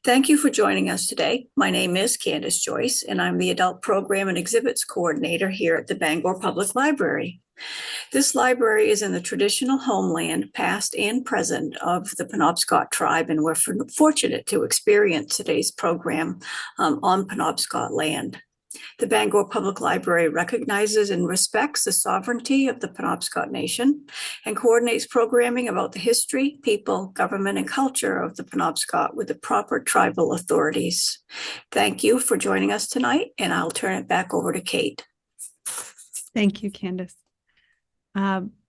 Thank you for joining us today. My name is Candace Joyce, and I'm the Adult Program and Exhibits Coordinator here at the Bangor Public Library. This library is in the traditional homeland, past and present, of the Penobscot tribe, and we're fortunate to experience today's program on Penobscot land. The Bangor Public Library recognizes and respects the sovereignty of the Penobscot Nation and coordinates programming about the history, people, government, and culture of the Penobscot with the proper tribal authorities. Thank you for joining us tonight, and I'll turn it back over to Kate. Thank you, Candace.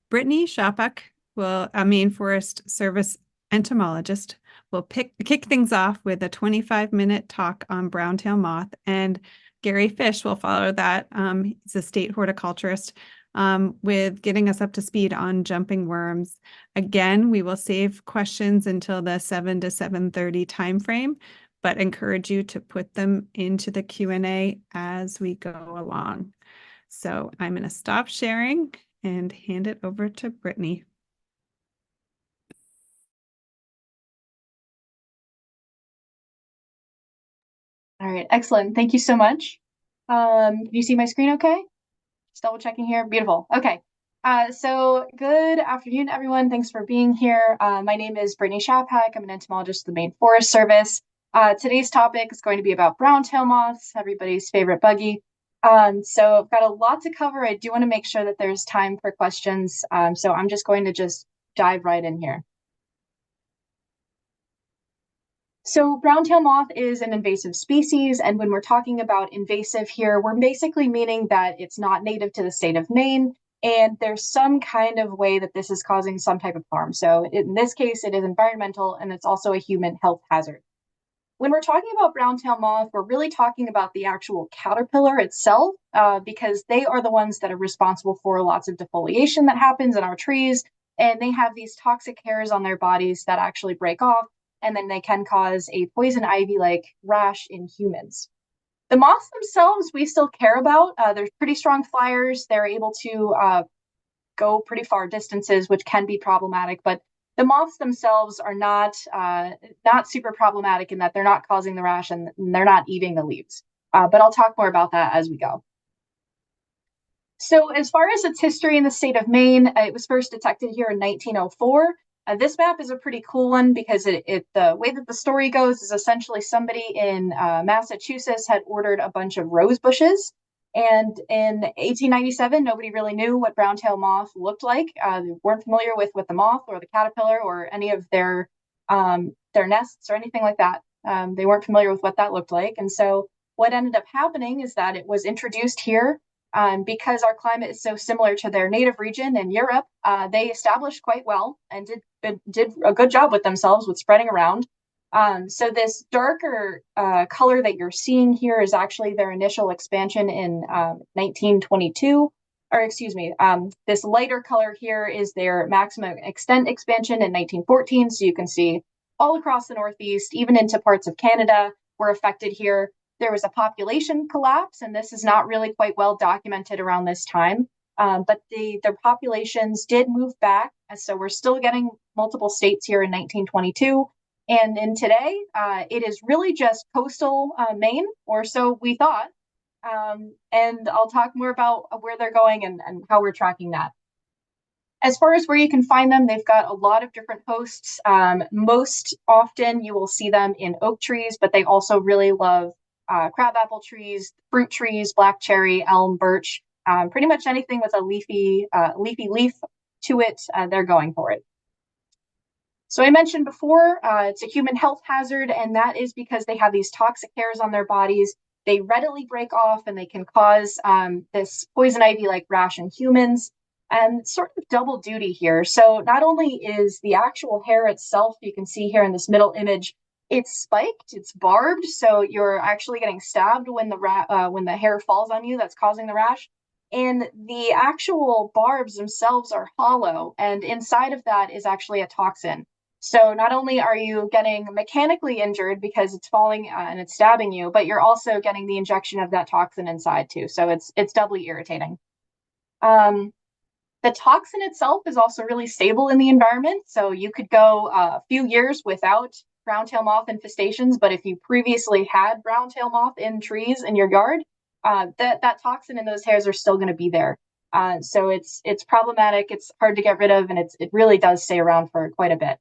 Brittany Schappach, a Maine Forest Service entomologist, will kick things off with a 25-minute talk on browntail moth, and Gary Fish will follow that. He's a state horticulturist with getting us up to speed on jumping worms. Again, we will save questions until the 7 to 7:30 timeframe, but encourage you to put them into the Q&A as we go along. So I'm going to stop sharing and hand it over to Brittany. All right, excellent. Thank you so much. Do you see my screen okay? Just double checking here. Beautiful. Okay. So good afternoon, everyone. Thanks for being here. My name is Brittany Schappach. I'm an entomologist at the Maine Forest Service. Today's topic is going to be about browntail moths, everybody's favorite buggy. So I've got a lot to cover. I do want to make sure that there's time for questions. So I'm just going to dive right in here. So browntail moth is an invasive species, and when we're talking about invasive here, we're basically meaning that it's not native to the state of Maine, and there's some kind of way that this is causing some type of harm. So in this case, it is environmental, and it's also a human health hazard. When we're talking about browntail moth, we're really talking about the actual caterpillar itself, because they are the ones that are responsible for lots of defoliation that happens in our trees, and they have these toxic hairs on their bodies that actually break off, and then they can cause a poison ivy-like rash in humans. The moths themselves, we still care about. They're pretty strong flyers. They're able to go pretty far distances, which can be problematic, but the moths themselves are not super problematic in that they're not causing the rash and they're not eating the leaves. But I'll talk more about that as we go. So as far as its history in the state of Maine, it was first detected here in 1904. This map is a pretty cool one because the way that the story goes is essentially somebody in Massachusetts had ordered a bunch of rose bushes. And in 1897, nobody really knew what browntail moth looked like. They weren't familiar with the moth or the caterpillar or any of their nests or anything like that. They weren't familiar with what that looked like. And so what ended up happening is that it was introduced here. Because our climate is so similar to their native region in Europe, they established quite well and did a good job with themselves with spreading around. So this darker color that you're seeing here is actually their initial expansion in 1922, or excuse me, this lighter color here is their maximum extent expansion in 1914. So you can see all across the Northeast, even into parts of Canada, were affected here. There was a population collapse, and this is not really quite well documented around this time, but their populations did move back. So we're still getting multiple states here in 1922. And in today, it is really just coastal Maine, or so we thought. And I'll talk more about where they're going and how we're tracking that. As far as where you can find them, they've got a lot of different hosts. Most often you will see them in oak trees, but they also really love crabapple trees, fruit trees, black cherry, elm, birch, pretty much anything with a leafy leaf to it, they're going for it. So I mentioned before, it's a human health hazard, and that is because they have these toxic hairs on their bodies. They readily break off, and they can cause this poison ivy-like rash in humans, and sort of double duty here. So not only is the actual hair itself, you can see here in this middle image, it's spiked, it's barbed, so you're actually getting stabbed when the hair falls on you that's causing the rash. And the actual barbs themselves are hollow, and inside of that is actually a toxin. So not only are you getting mechanically injured because it's falling and it's stabbing you, but you're also getting the injection of that toxin inside too. So it's doubly irritating. The toxin itself is also really stable in the environment. So you could go a few years without browntail moth infestations, but if you previously had browntail moth in trees in your yard, that toxin in those hairs are still going to be there. So it's problematic. It's hard to get rid of, and it really does stay around for quite a bit.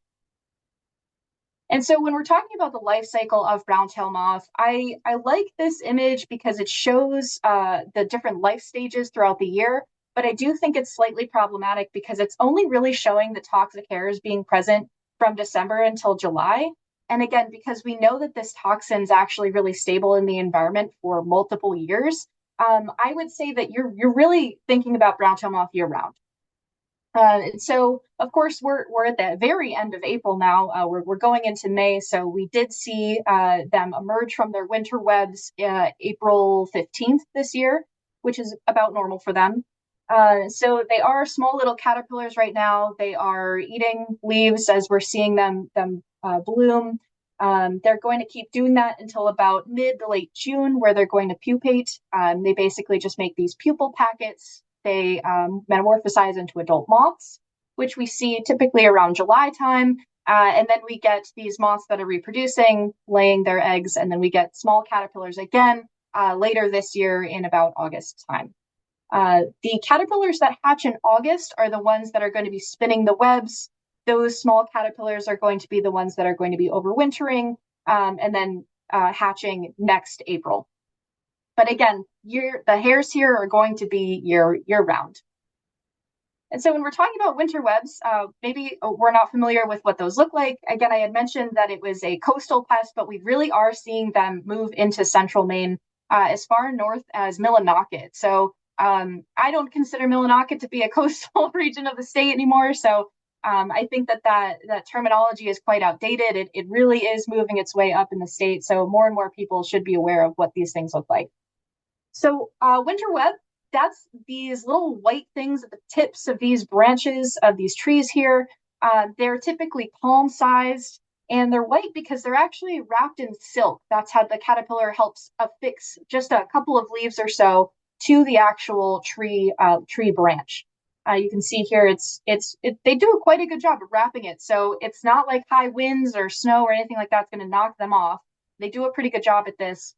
And so when we're talking about the life cycle of browntail moth, I like this image because it shows the different life stages throughout the year, but I do think it's slightly problematic because it's only really showing the toxic hairs being present from December until July. And again, because we know that this toxin is actually really stable in the environment for multiple years, I would say that you're really thinking about browntail moth year round. And so, of course, we're at the very end of April now. We're going into May, so we did see them emerge from their winter webs April 15th this year, which is about normal for them. So they are small little caterpillars right now. They are eating leaves as we're seeing them bloom. They're going to keep doing that until about mid to late June, where they're going to pupate. They basically just make these pupal packets. They metamorphosize into adult moths, which we see typically around July time. And then we get these moths that are reproducing, laying their eggs, and then we get small caterpillars again later this year in about August time. The caterpillars that hatch in August are the ones that are going to be spinning the webs. Those small caterpillars are going to be the ones that are going to be overwintering and then hatching next April. But again, the hairs here are going to be year round. And so when we're talking about winter webs, maybe we're not familiar with what those look like. Again, I had mentioned that it was a coastal pest, but we really are seeing them move into central Maine as far north as Millinocket. So I don't consider Millinocket to be a coastal region of the state anymore. So I think that terminology is quite outdated. It really is moving its way up in the state. So more and more people should be aware of what these things look like. So winter web, that's these little white things at the tips of these branches of these trees here. They're typically palm-sized, and they're white because they're actually wrapped in silk. That's how the caterpillar helps affix just a couple of leaves or so to the actual tree branch. You can see here, they do quite a good job of wrapping it. So it's not like high winds or snow or anything like that's going to knock them off. They do a pretty good job at this.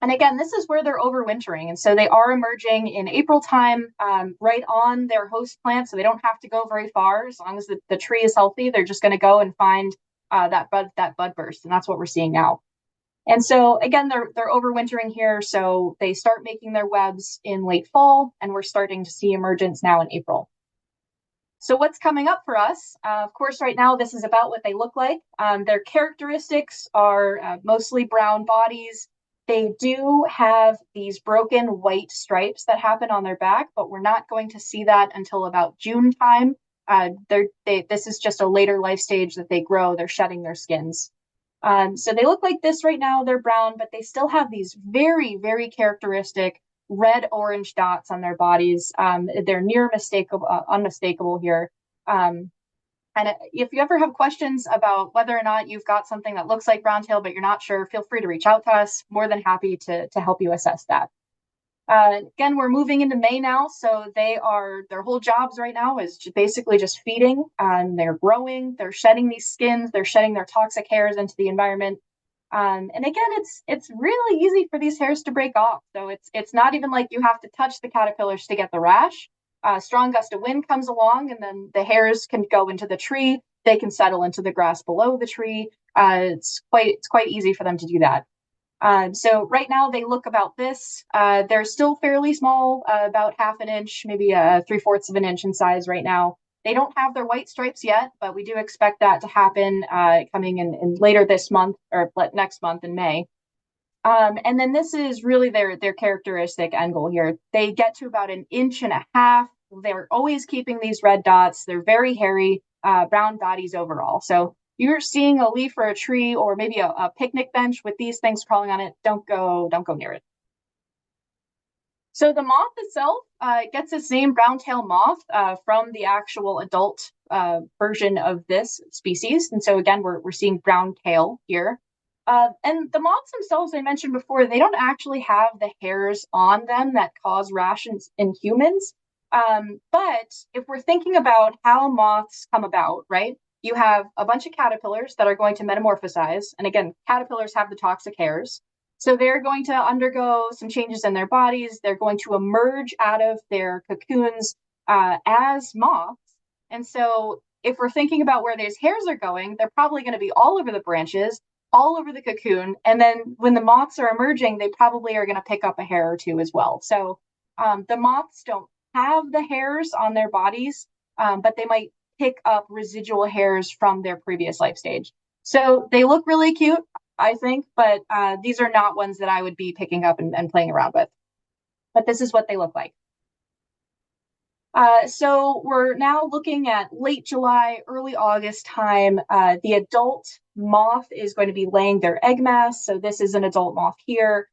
And again, this is where they're overwintering. And so they are emerging in April time, right on their host plant. So they don't have to go very far. As long as the tree is healthy, they're just going to go and find that bud burst. And that's what we're seeing now. And so again, they're overwintering here. So they start making their webs in late fall, and we're starting to see emergence now in April. So what's coming up for us? Of course, right now, this is about what they look like. Their characteristics are mostly brown bodies. They do have these broken white stripes that happen on their back, but we're not going to see that until about June time. This is just a later life stage that they grow. They're shedding their skins. So they look like this right now. They're brown, but they still have these very, very characteristic red-orange dots on their bodies. They're near unmistakable here. And if you ever have questions about whether or not you've got something that looks like browntail, but you're not sure, feel free to reach out to us. More than happy to help you assess that. Again, we're moving into May now, so their whole jobs right now is basically just feeding. They're growing, they're shedding these skins, they're shedding their toxic hairs into the environment. And again, it's really easy for these hairs to break off. So it's not even like you have to touch the caterpillars to get the rash. Strong gust of wind comes along, and then the hairs can go into the tree. They can settle into the grass below the tree. It's quite easy for them to do that. So right now they look about this. They're still fairly small, about half an inch, maybe 3/4 of an inch in size right now. They don't have their white stripes yet, but we do expect that to happen coming in later this month or next month in May. And then this is really their characteristic end goal here. They get to about 1.5 inches. They're always keeping these red dots. They're very hairy, brown bodies overall. So you're seeing a leaf or a tree or maybe a picnic bench with these things crawling on it, don't go near it. So the moth itself gets its name Browntail Moth from the actual adult version of this species. And so again, we're seeing brown tail here. And the moths themselves, I mentioned before, they don't actually have the hairs on them that cause rashes in humans. But if we're thinking about how moths come about, right? you have a bunch of caterpillars that are going to metamorphosize. And again, caterpillars have the toxic hairs. So they're going to undergo some changes in their bodies. They're going to emerge out of their cocoons as moths. And so if we're thinking about where these hairs are going, they're probably going to be all over the branches, all over the cocoon. And then when the moths are emerging, they probably are going to pick up a hair or two as well. So the moths don't have the hairs on their bodies, but they might pick up residual hairs from their previous life stage. So they look really cute, I think, but these are not ones that I would be picking up and playing around with. But this is what they look like. So we're now looking at late July, early August time. The adult moth is going to be laying their egg mass. So this is an adult moth here.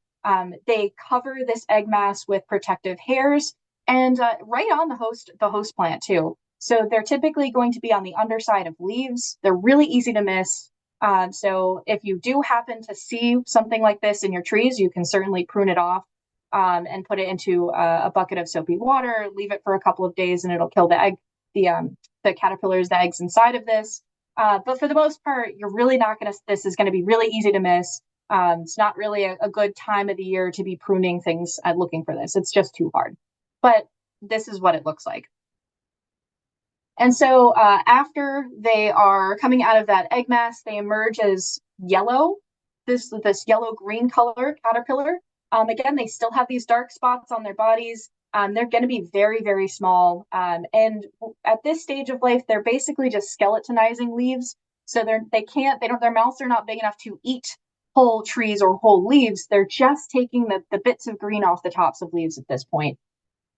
They cover this egg mass with protective hairs and right on the host plant too. So they're typically going to be on the underside of leaves. They're really easy to miss. So if you do happen to see something like this in your trees, you can certainly prune it off and put it into a bucket of soapy water, leave it for a couple of days, and it'll kill the egg, the caterpillars, the eggs inside of this. But for the most part, you're really not going to, this is going to be really easy to miss. It's not really a good time of the year to be pruning things and looking for this. It's just too hard. But this is what it looks like. And so after they are coming out of that egg mass, they emerge as yellow, this yellow-green color caterpillar. Again, they still have these dark spots on their bodies. They're going to be very, very small. And at this stage of life, they're basically just skeletonizing leaves. So their mouths are not big enough to eat whole trees or whole leaves. They're just taking the bits of green off the tops of leaves at this point.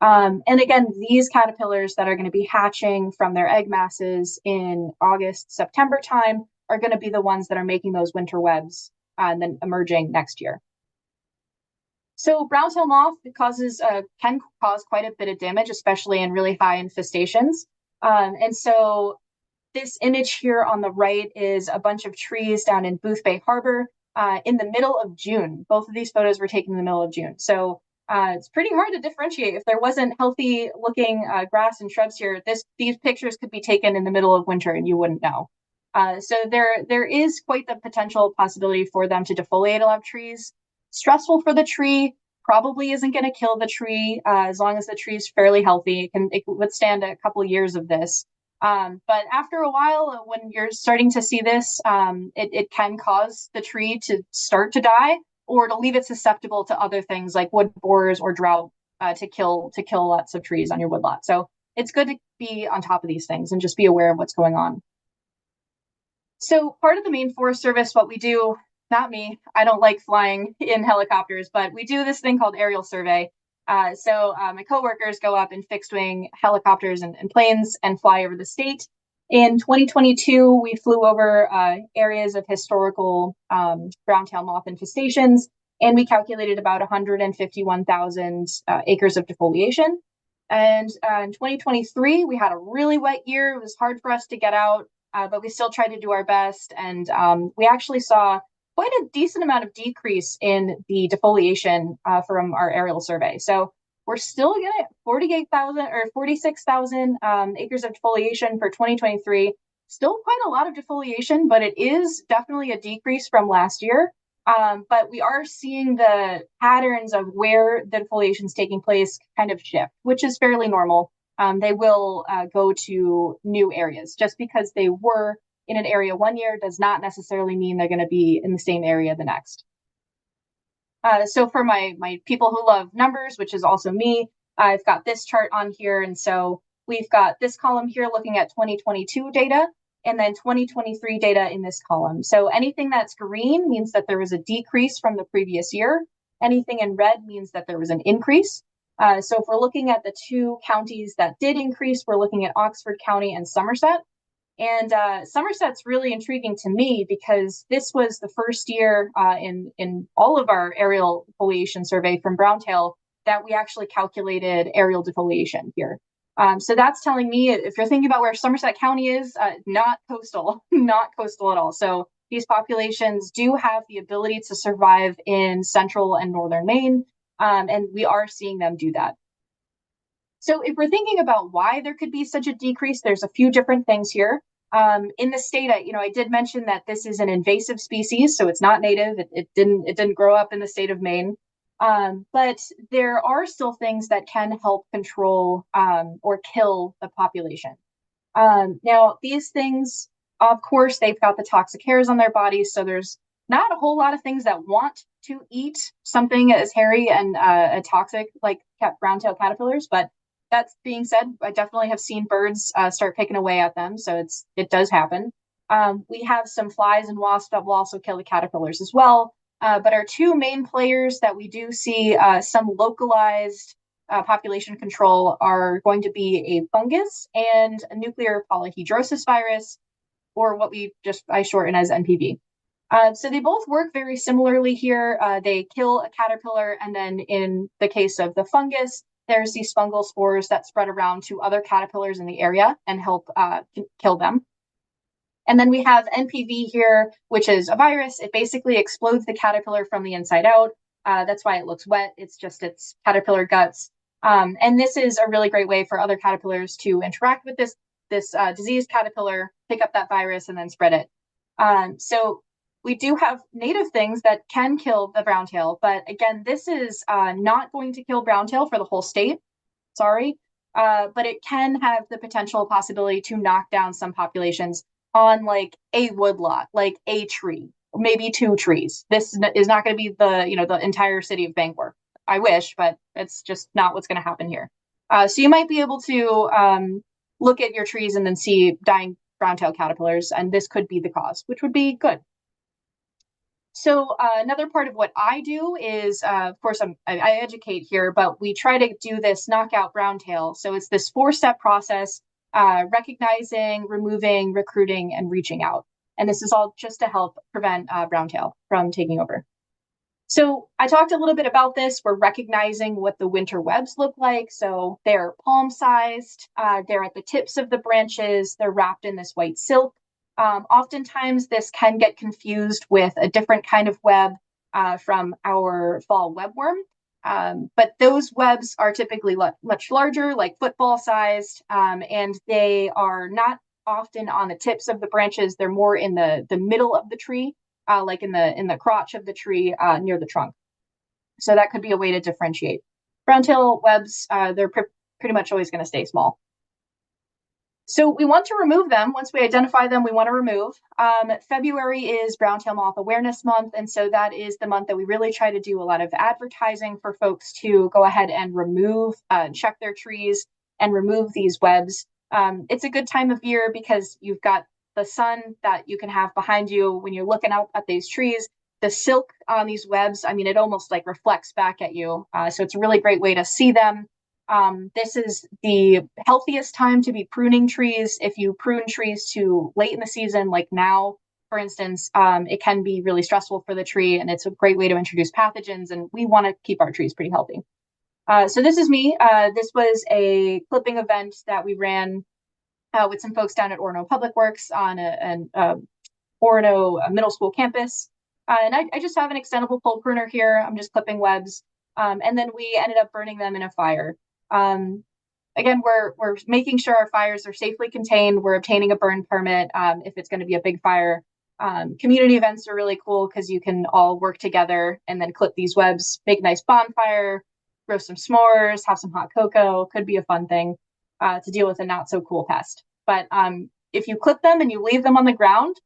And again, these caterpillars that are going to be hatching from their egg masses in August, September time are going to be the ones that are making those winter webs and then emerging next year. So browntail moth can cause quite a bit of damage, especially in really high infestations. And so this image here on the right is a bunch of trees down in Booth Bay Harbor in the middle of June. Both of these photos were taken in the middle of June. So it's pretty hard to differentiate. If there wasn't healthy looking grass and shrubs here, these pictures could be taken in the middle of winter and you wouldn't know. So there is quite the potential possibility for them to defoliate a lot of trees. Stressful for the tree, probably isn't going to kill the tree as long as the tree is fairly healthy. It can withstand a couple of years of this. But after a while, when you're starting to see this, it can cause the tree to start to die or to leave it susceptible to other things like wood borers or drought to kill lots of trees on your woodlot. So it's good to be on top of these things and just be aware of what's going on. So part of the Maine Forest Service, what we do, not me, I don't like flying in helicopters, but we do this thing called aerial survey. So my coworkers go up in fixed wing helicopters and planes and fly over the state. In 2022, we flew over areas of historical browntail moth infestations, and we calculated about 151,000 acres of defoliation. And in 2023, we had a really wet year. It was hard for us to get out, but we still tried to do our best. And we actually saw quite a decent amount of decrease in the defoliation from our aerial survey. So we're still getting 48,000 or 46,000 acres of defoliation for 2023. Still quite a lot of defoliation, but it is definitely a decrease from last year. But we are seeing the patterns of where the defoliation is taking place kind of shift, which is fairly normal. They will go to new areas. Just because they were in an area one year does not necessarily mean they're going to be in the same area the next. So for my people who love numbers, which is also me, I've got this chart on here. And so we've got this column here looking at 2022 data and then 2023 data in this column. So anything that's green means that there was a decrease from the previous year. Anything in red means that there was an increase. So if we're looking at the two counties that did increase, we're looking at Oxford County and Somerset. And Somerset's really intriguing to me because this was the first year in all of our aerial defoliation survey from Browntail that we actually calculated aerial defoliation here. So that's telling me, if you're thinking about where Somerset County is, not coastal, not coastal at all. So these populations do have the ability to survive in central and northern Maine, and we are seeing them do that. So if we're thinking about why there could be such a decrease, there's a few different things here. In the state, I did mention that this is an invasive species, so it's not native. It didn't grow up in the state of Maine. But there are still things that can help control or kill the population. Now, these things, of course, they've got the toxic hairs on their bodies, so there's not a whole lot of things that want to eat something as hairy and toxic like brown-tailed caterpillars. But that being said, I definitely have seen birds start picking away at them, so it does happen. We have some flies and wasps that will also kill the caterpillars as well. But our two main players that we do see some localized population control are going to be a fungus and a nuclear polyhedrosis virus, or what I shorten as NPV. So they both work very similarly here. They kill a caterpillar, and then in the case of the fungus, there's these fungal spores that spread around to other caterpillars in the area and help kill them. And then we have NPV here, which is a virus. It basically explodes the caterpillar from the inside out. That's why it looks wet. It's just its caterpillar guts. And this is a really great way for other caterpillars to interact with this diseased caterpillar, pick up that virus, and then spread it. So we do have native things that can kill the browntail, but again, this is not going to kill browntail for the whole state. Sorry. But it can have the potential possibility to knock down some populations on like a woodlot, like a tree, maybe two trees. This is not going to be the entire city of Bangor. I wish, but it's just not what's going to happen here. So you might be able to look at your trees and then see dying brown-tailed caterpillars, and this could be the cause, which would be good. So another part of what I do is, of course, I educate here, but we try to do this knockout browntail. So it's this 4-step process: recognizing, removing, recruiting, and reaching out. And this is all just to help prevent browntail from taking over. So I talked a little bit about this. We're recognizing what the winter webs look like. So they're palm-sized. They're at the tips of the branches. They're wrapped in this white silk. Oftentimes, this can get confused with a different kind of web from our fall webworm. But those webs are typically much larger, like football-sized, and they are not often on the tips of the branches. They're more in the middle of the tree, like in the crotch of the tree near the trunk. So that could be a way to differentiate. Browntail webs, they're pretty much always going to stay small. So we want to remove them. Once we identify them, we want to remove. February is Browntail Moth Awareness Month, and so that is the month that we really try to do a lot of advertising for folks to go ahead and remove, check their trees and remove these webs. It's a good time of year because you've got the sun that you can have behind you when you're looking out at these trees. The silk on these webs, I mean, it almost like reflects back at you. So it's a really great way to see them. This is the healthiest time to be pruning trees. If you prune trees too late in the season, like now, for instance, it can be really stressful for the tree, and it's a great way to introduce pathogens, and we want to keep our trees pretty healthy. So this is me. This was a clipping event that we ran with some folks down at Orono Public Works on an Orono middle school campus. And I just have an extendable pole pruner here. I'm just clipping webs. And then we ended up burning them in a fire. Again, we're making sure our fires are safely contained. We're obtaining a burn permit if it's going to be a big fire. Community events are really cool because you can all work together and then clip these webs, make a nice bonfire, roast some s'mores, have some hot cocoa. Could be a fun thing to deal with a not so cool pest. But if you clip them and you leave them on the ground,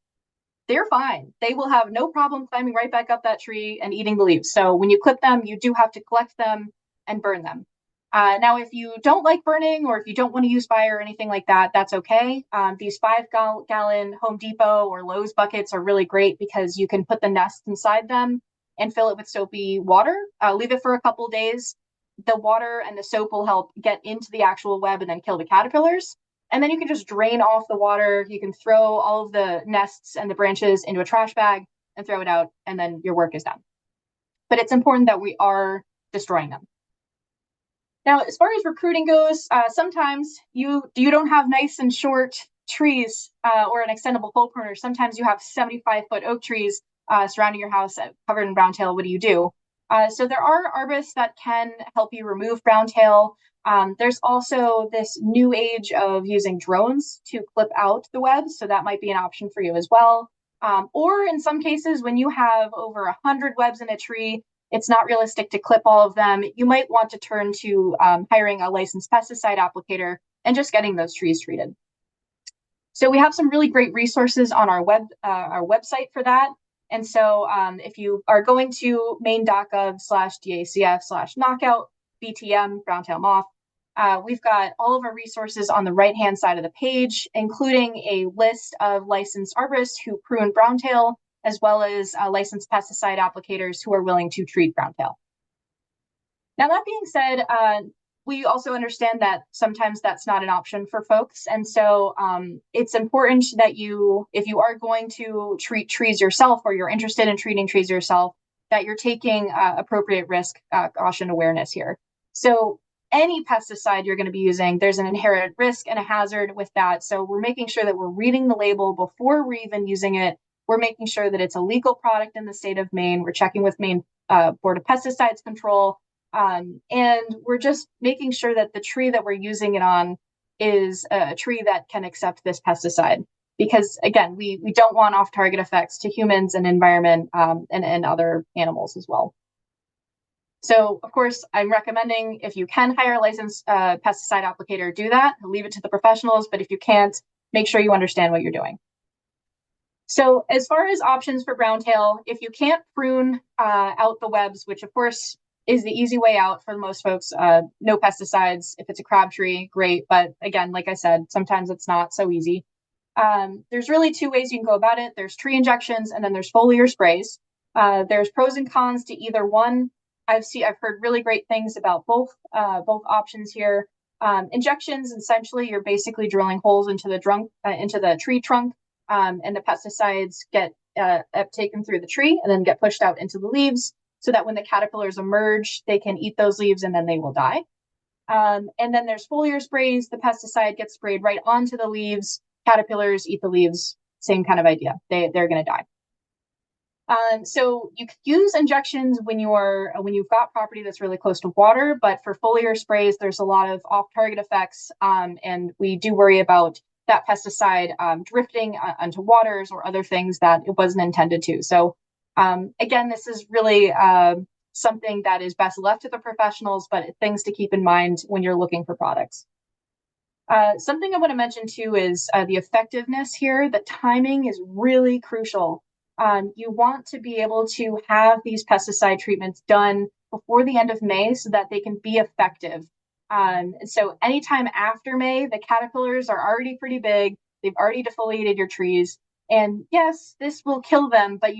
they're fine. They will have no problem climbing right back up that tree and eating the leaves. So when you clip them, you do have to collect them and burn them. Now, if you don't like burning or if you don't want to use fire or anything like that, that's okay. These 5-gallon Home Depot or Lowe's buckets are really great because you can put the nest inside them and fill it with soapy water. Leave it for a couple days. The water and the soap will help get into the actual web and then kill the caterpillars. And then you can just drain off the water. You can throw all of the nests and the branches into a trash bag and throw it out, and then your work is done. But it's important that we are destroying them. Now, as far as recruiting goes, sometimes you don't have nice and short trees or an extendable pole pruner. Sometimes you have 75-foot oak trees surrounding your house covered in browntail. What do you do? So there are arborists that can help you remove browntail. There's also this new age of using drones to clip out the webs, so that might be an option for you as well. Or in some cases, when you have over 100 webs in a tree, it's not realistic to clip all of them. You might want to turn to hiring a licensed pesticide applicator and just getting those trees treated. So we have some really great resources on our website for that. And so if you are going to maine.gov/DACF/knockout BTM Browntail Moth, we've got all of our resources on the right-hand side of the page, including a list of licensed arborists who prune browntail, as well as licensed pesticide applicators who are willing to treat browntail. Now, that being said, we also understand that sometimes that's not an option for folks. And so it's important that if you are going to treat trees yourself, or you're interested in treating trees yourself, that you're taking appropriate risk caution awareness here. So any pesticide you're going to be using, there's an inherent risk and a hazard with that. So we're making sure that we're reading the label before we're even using it. We're making sure that it's a legal product in the state of Maine. We're checking with Maine Board of Pesticides Control. And we're just making sure that the tree that we're using it on is a tree that can accept this pesticide. Because again, we don't want off-target effects to humans and environment and other animals as well. So of course, I'm recommending, if you can hire a licensed pesticide applicator, do that. Leave it to the professionals, but if you can't, make sure you understand what you're doing. So as far as options for browntail, if you can't prune out the webs, which of course is the easy way out for most folks, no pesticides. If it's a crabtree, great. But again, like I said, sometimes it's not so easy. There's really two ways you can go about it. There's tree injections, and then there's foliar sprays. There's pros and cons to either one. I've heard really great things about both options here. Injections, essentially, you're basically drilling holes into the tree trunk, and the pesticides get taken through the tree and then get pushed out into the leaves, so that when the caterpillars emerge, they can eat those leaves and then they will die. And then there's foliar sprays. The pesticide gets sprayed right onto the leaves. Caterpillars eat the leaves. Same kind of idea. They're going to die. So you can use injections when you've got property that's really close to water, but for foliar sprays, there's a lot of off-target effects, and we do worry about that pesticide drifting onto waters or other things that it wasn't intended to. So again, this is really something that is best left to the professionals, but things to keep in mind when you're looking for products. Something I want to mention too is the effectiveness here. The timing is really crucial. You want to be able to have these pesticide treatments done before the end of May so that they can be effective. So anytime after May, the caterpillars are already pretty big. They've already defoliated your trees. And yes, this will kill them, but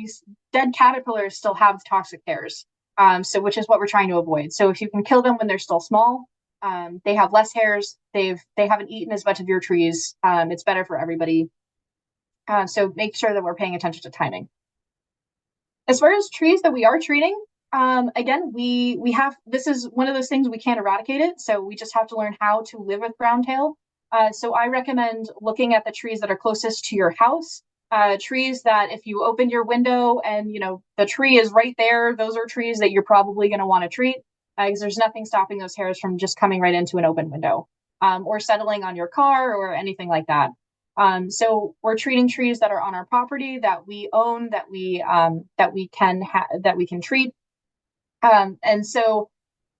dead caterpillars still have toxic hairs, which is what we're trying to avoid. So if you can kill them when they're still small, they have less hairs, they haven't eaten as much of your trees, it's better for everybody. So make sure that we're paying attention to timing. As far as trees that we are treating, again, this is one of those things we can't eradicate it, so we just have to learn how to live with browntail. So I recommend looking at the trees that are closest to your house. Trees that if you opened your window and the tree is right there, those are trees that you're probably going to want to treat, because there's nothing stopping those hairs from just coming right into an open window, or settling on your car or anything like that. So we're treating trees that are on our property, that we own, that we can treat. And so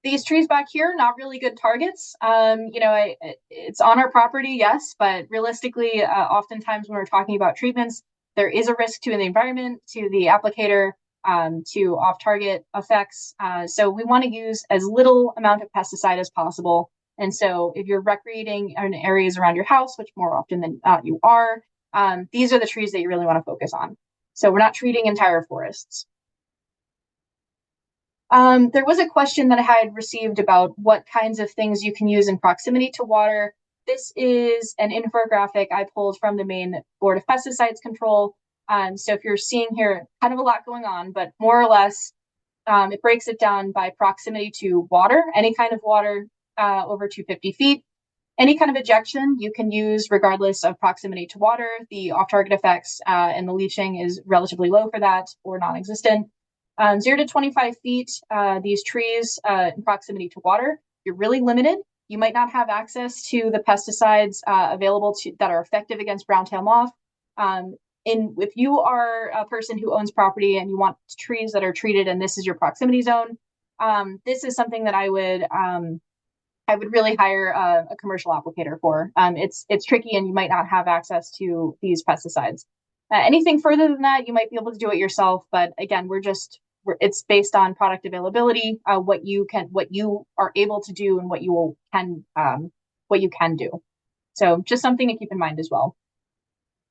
these trees back here, not really good targets. It's on our property, yes, but realistically, oftentimes when we're talking about treatments, there is a risk to the environment, to the applicator, to off-target effects. So we want to use as little amount of pesticide as possible. And so if you're recreating in areas around your house, which more often than not you are, these are the trees that you really want to focus on. So we're not treating entire forests. There was a question that I had received about what kinds of things you can use in proximity to water. This is an infographic I pulled from the Maine Board of Pesticides Control. So if you're seeing here, kind of a lot going on, but more or less, it breaks it down by proximity to water, any kind of water over 250 feet. Any kind of ejection you can use regardless of proximity to water. The off-target effects and the leaching is relatively low for that, or non-existent. 0 to 25 feet, these trees in proximity to water, you're really limited. You might not have access to the pesticides available that are effective against browntail moth. If you are a person who owns property and you want trees that are treated and this is your proximity zone, this is something that I would really hire a commercial applicator for. It's tricky and you might not have access to these pesticides. Anything further than that, you might be able to do it yourself. But again, it's based on product availability, what you are able to do and what you can do. So just something to keep in mind as well.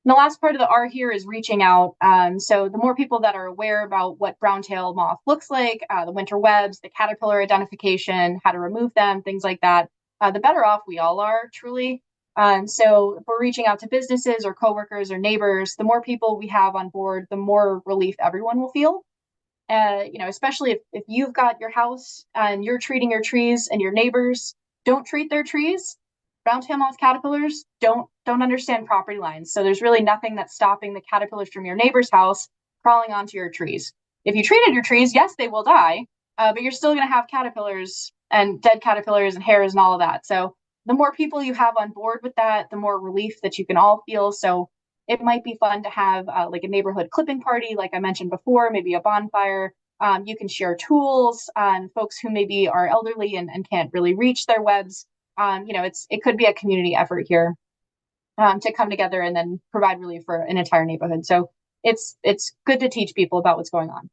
And the last part of the R here is reaching out. So the more people that are aware about what browntail moth looks like, the winter webs, the caterpillar identification, how to remove them, things like that, the better off we all are, truly. So if we're reaching out to businesses or coworkers or neighbors, the more people we have on board, the more relief everyone will feel. Especially if you've got your house and you're treating your trees and your neighbors don't treat their trees. Browntail moth caterpillars don't understand property lines. So there's really nothing that's stopping the caterpillars from your neighbor's house crawling onto your trees. If you treated your trees, yes, they will die, but you're still going to have caterpillars and dead caterpillars and hairs and all of that. So the more people you have on board with that, the more relief that you can all feel. So it might be fun to have like a neighborhood clipping party, like I mentioned before, maybe a bonfire. You can share tools on folks who maybe are elderly and can't really reach their webs. It could be a community effort here to come together and then provide relief for an entire neighborhood. So it's good to teach people about what's going on.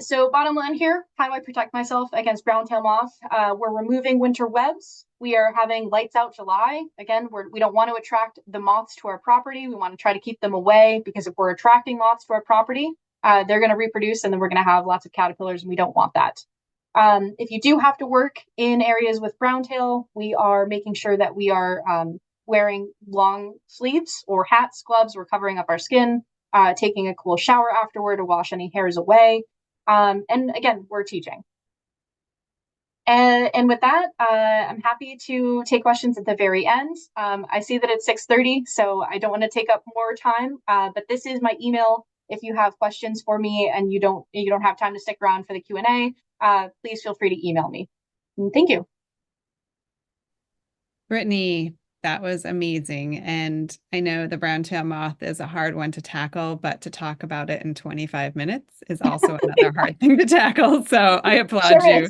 So bottom line here, how do I protect myself against browntail moth? We're removing winter webs. We are having lights out July. Again, we don't want to attract the moths to our property. We want to try to keep them away, because if we're attracting moths to our property, they're going to reproduce and then we're going to have lots of caterpillars, and we don't want that. If you do have to work in areas with browntail, we are making sure that we are wearing long sleeves or hats, gloves. We're covering up our skin, taking a cool shower afterward to wash any hairs away. And again, we're teaching. And with that, I'm happy to take questions at the very end. I see that it's 6:30, so I don't want to take up more time, but this is my email. If you have questions for me and you don't have time to stick around for the Q&A, please feel free to email me. And thank you. Brittany, that was amazing. And I know the browntail moth is a hard one to tackle, but to talk about it in 25 minutes is also another hard thing to tackle. So I applaud you.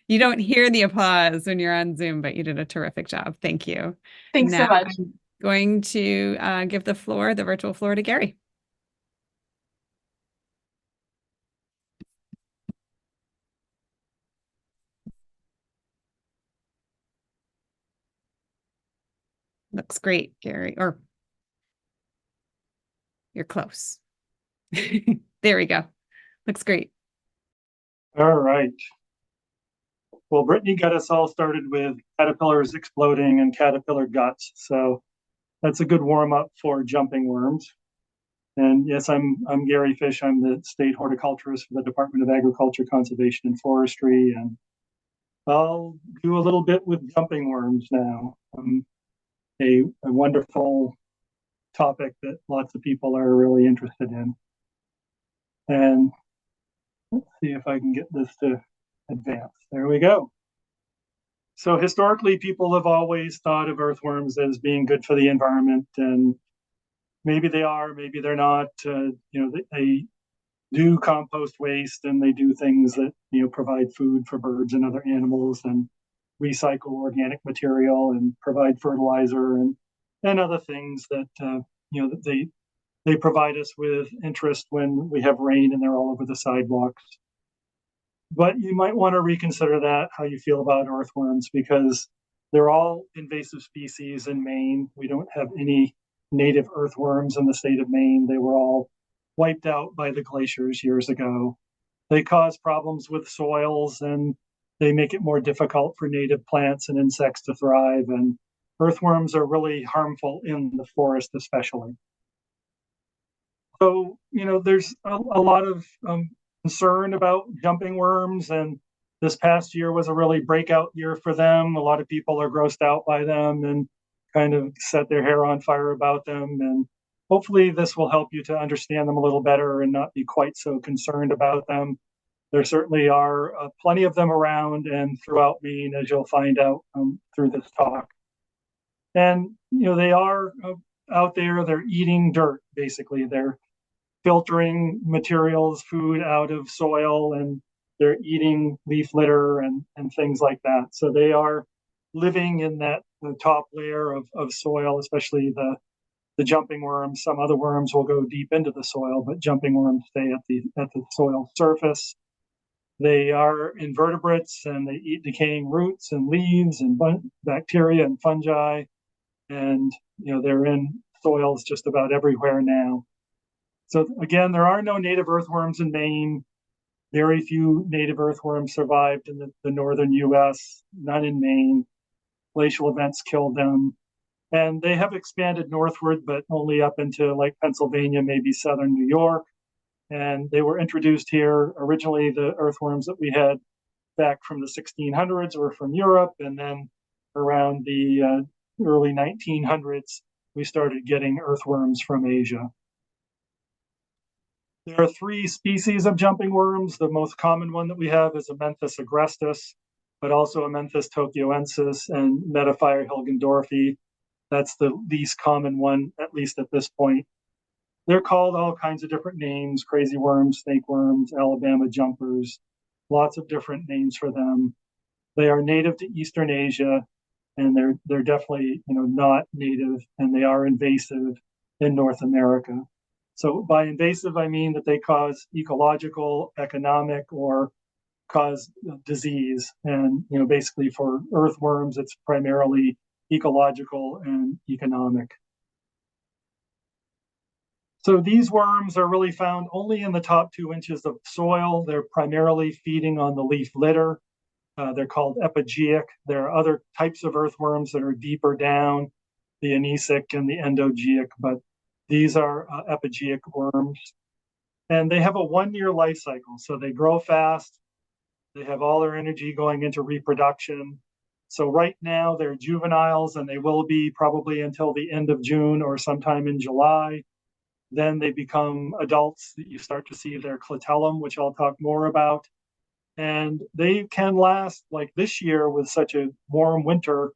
You don't hear the applause when you're on Zoom, but you did a terrific job. Thank you. Thanks so much. I'm going to give the virtual floor to Gary. Looks great, Gary, or you're close. There we go. Looks great. All right. Well, Brittany got us all started with caterpillars exploding and caterpillar guts. So that's a good warm up for jumping worms. And yes, I'm Gary Fish. I'm the state horticulturist for the Department of Agriculture, Conservation, and Forestry. And I'll do a little bit with jumping worms now. A wonderful topic that lots of people are really interested in. And let's see if I can get this to advance. There we go. So historically, people have always thought of earthworms as being good for the environment, and maybe they are, maybe they're not. They do compost waste, and they do things that provide food for birds and other animals, and recycle organic material and provide fertilizer and other things that that they provide us with interest when we have rain and they're all over the sidewalks. But you might want to reconsider that, how you feel about earthworms, because they're all invasive species in Maine. We don't have any native earthworms in the state of Maine. They were all wiped out by the glaciers years ago. They cause problems with soils, and they make it more difficult for native plants and insects to thrive. And earthworms are really harmful in the forest, especially. So, there's a lot of concern about jumping worms, and this past year was a really breakout year for them. A lot of people are grossed out by them and kind of set their hair on fire about them. And hopefully this will help you to understand them a little better and not be quite so concerned about them. there certainly are plenty of them around and throughout Maine, as you'll find out through this talk. And, they are out there, they're eating dirt, basically. They're filtering materials, food out of soil, and they're eating leaf litter and things like that. So they are living in that top layer of soil, especially the jumping worms. Some other worms will go deep into the soil, but jumping worms stay at the soil surface. They are invertebrates and they eat decaying roots and leaves and bacteria and fungi. And, they're in soils just about everywhere now. So again, there are no native earthworms in Maine. Very few native earthworms survived in the northern US, none in Maine. Glacial events killed them. And they have expanded northward, but only up into like Pennsylvania, maybe southern New York. And they were introduced here. Originally, the earthworms that we had back from the 1600s were from Europe. And then around the early 1900s, we started getting earthworms from Asia. There are 3 species of jumping worms. The most common one that we have is Amenthus agrestis, but also Amenthus tokyoensis and Metaphyre hilgendorfi. That's the least common one, at least at this point. They're called all kinds of different names: crazy worms, snake worms, Alabama jumpers, lots of different names for them. They are native to Eastern Asia, and they're definitely not native, and they are invasive in North America. So by invasive, I mean that they cause ecological, economic, or cause disease. And basically for earthworms, it's primarily ecological and economic. So these worms are really found only in the top 2 inches of soil. They're primarily feeding on the leaf litter. They're called epigeic. There are other types of earthworms that are deeper down, the anisic and the endogeic, but these are epigeic worms. And they have a 1-year life cycle. So they grow fast. They have all their energy going into reproduction. So right now they're juveniles, and they will be probably until the end of June or sometime in July. Then they become adults. You start to see their clitellum, which I'll talk more about. And they can last, like this year with such a warm winter,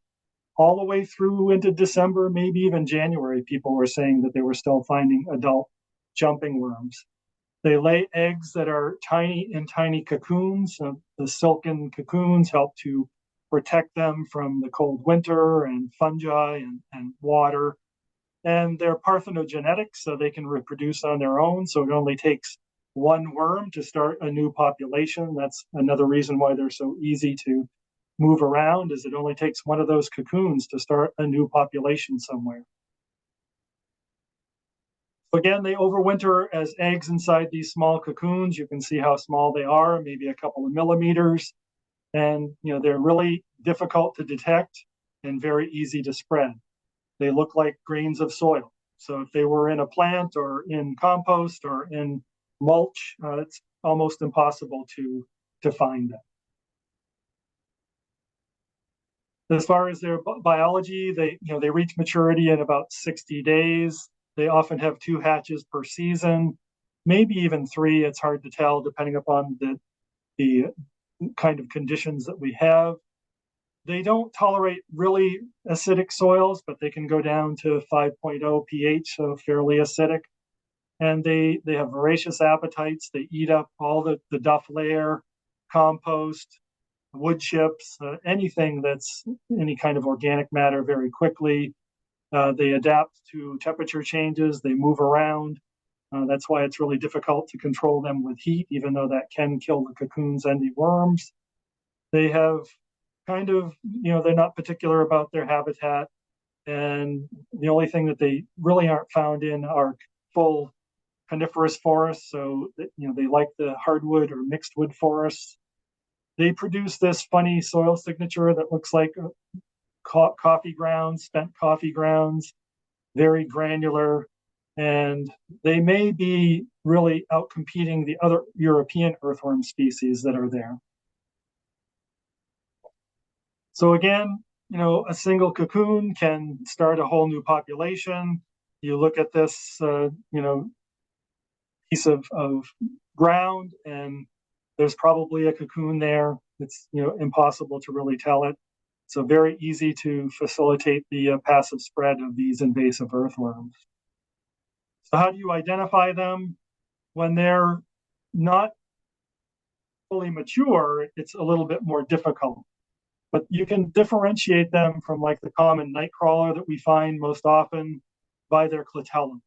all the way through into December, maybe even January. People were saying that they were still finding adult jumping worms. They lay eggs that are tiny in tiny cocoons. The silken cocoons help to protect them from the cold winter and fungi and water. And they're parthenogenetic, so they can reproduce on their own. So it only takes one worm to start a new population. That's another reason why they're so easy to move around, is it only takes one of those cocoons to start a new population somewhere. Again, they overwinter as eggs inside these small cocoons. You can see how small they are, maybe a couple of millimeters. And they're really difficult to detect and very easy to spread. They look like grains of soil. So if they were in a plant or in compost or in mulch, it's almost impossible to find them. As far as their biology, they reach maturity in about 60 days. They often have 2 hatches per season, maybe even 3. It's hard to tell depending upon the kind of conditions that we have. They don't tolerate really acidic soils, but they can go down to 5.0 pH, so fairly acidic. And they have voracious appetites. They eat up all the duff layer, compost, wood chips, anything that's any kind of organic matter very quickly. They adapt to temperature changes. They move around. That's why it's really difficult to control them with heat, even though that can kill the cocoons and the worms. They have kind of, they're not particular about their habitat. And the only thing that they really aren't found in are full coniferous forests. So, they like the hardwood or mixed wood forests. They produce this funny soil signature that looks like coffee grounds, spent coffee grounds, very granular. And they may be really outcompeting the other European earthworm species that are there. So again, a single cocoon can start a whole new population. You look at this, piece of ground, and There's probably a cocoon there. It's impossible to really tell it. So very easy to facilitate the passive spread of these invasive earthworms. So how do you identify them? When they're not fully mature, it's a little bit more difficult. But you can differentiate them from like the common nightcrawler that we find most often by their clitellum.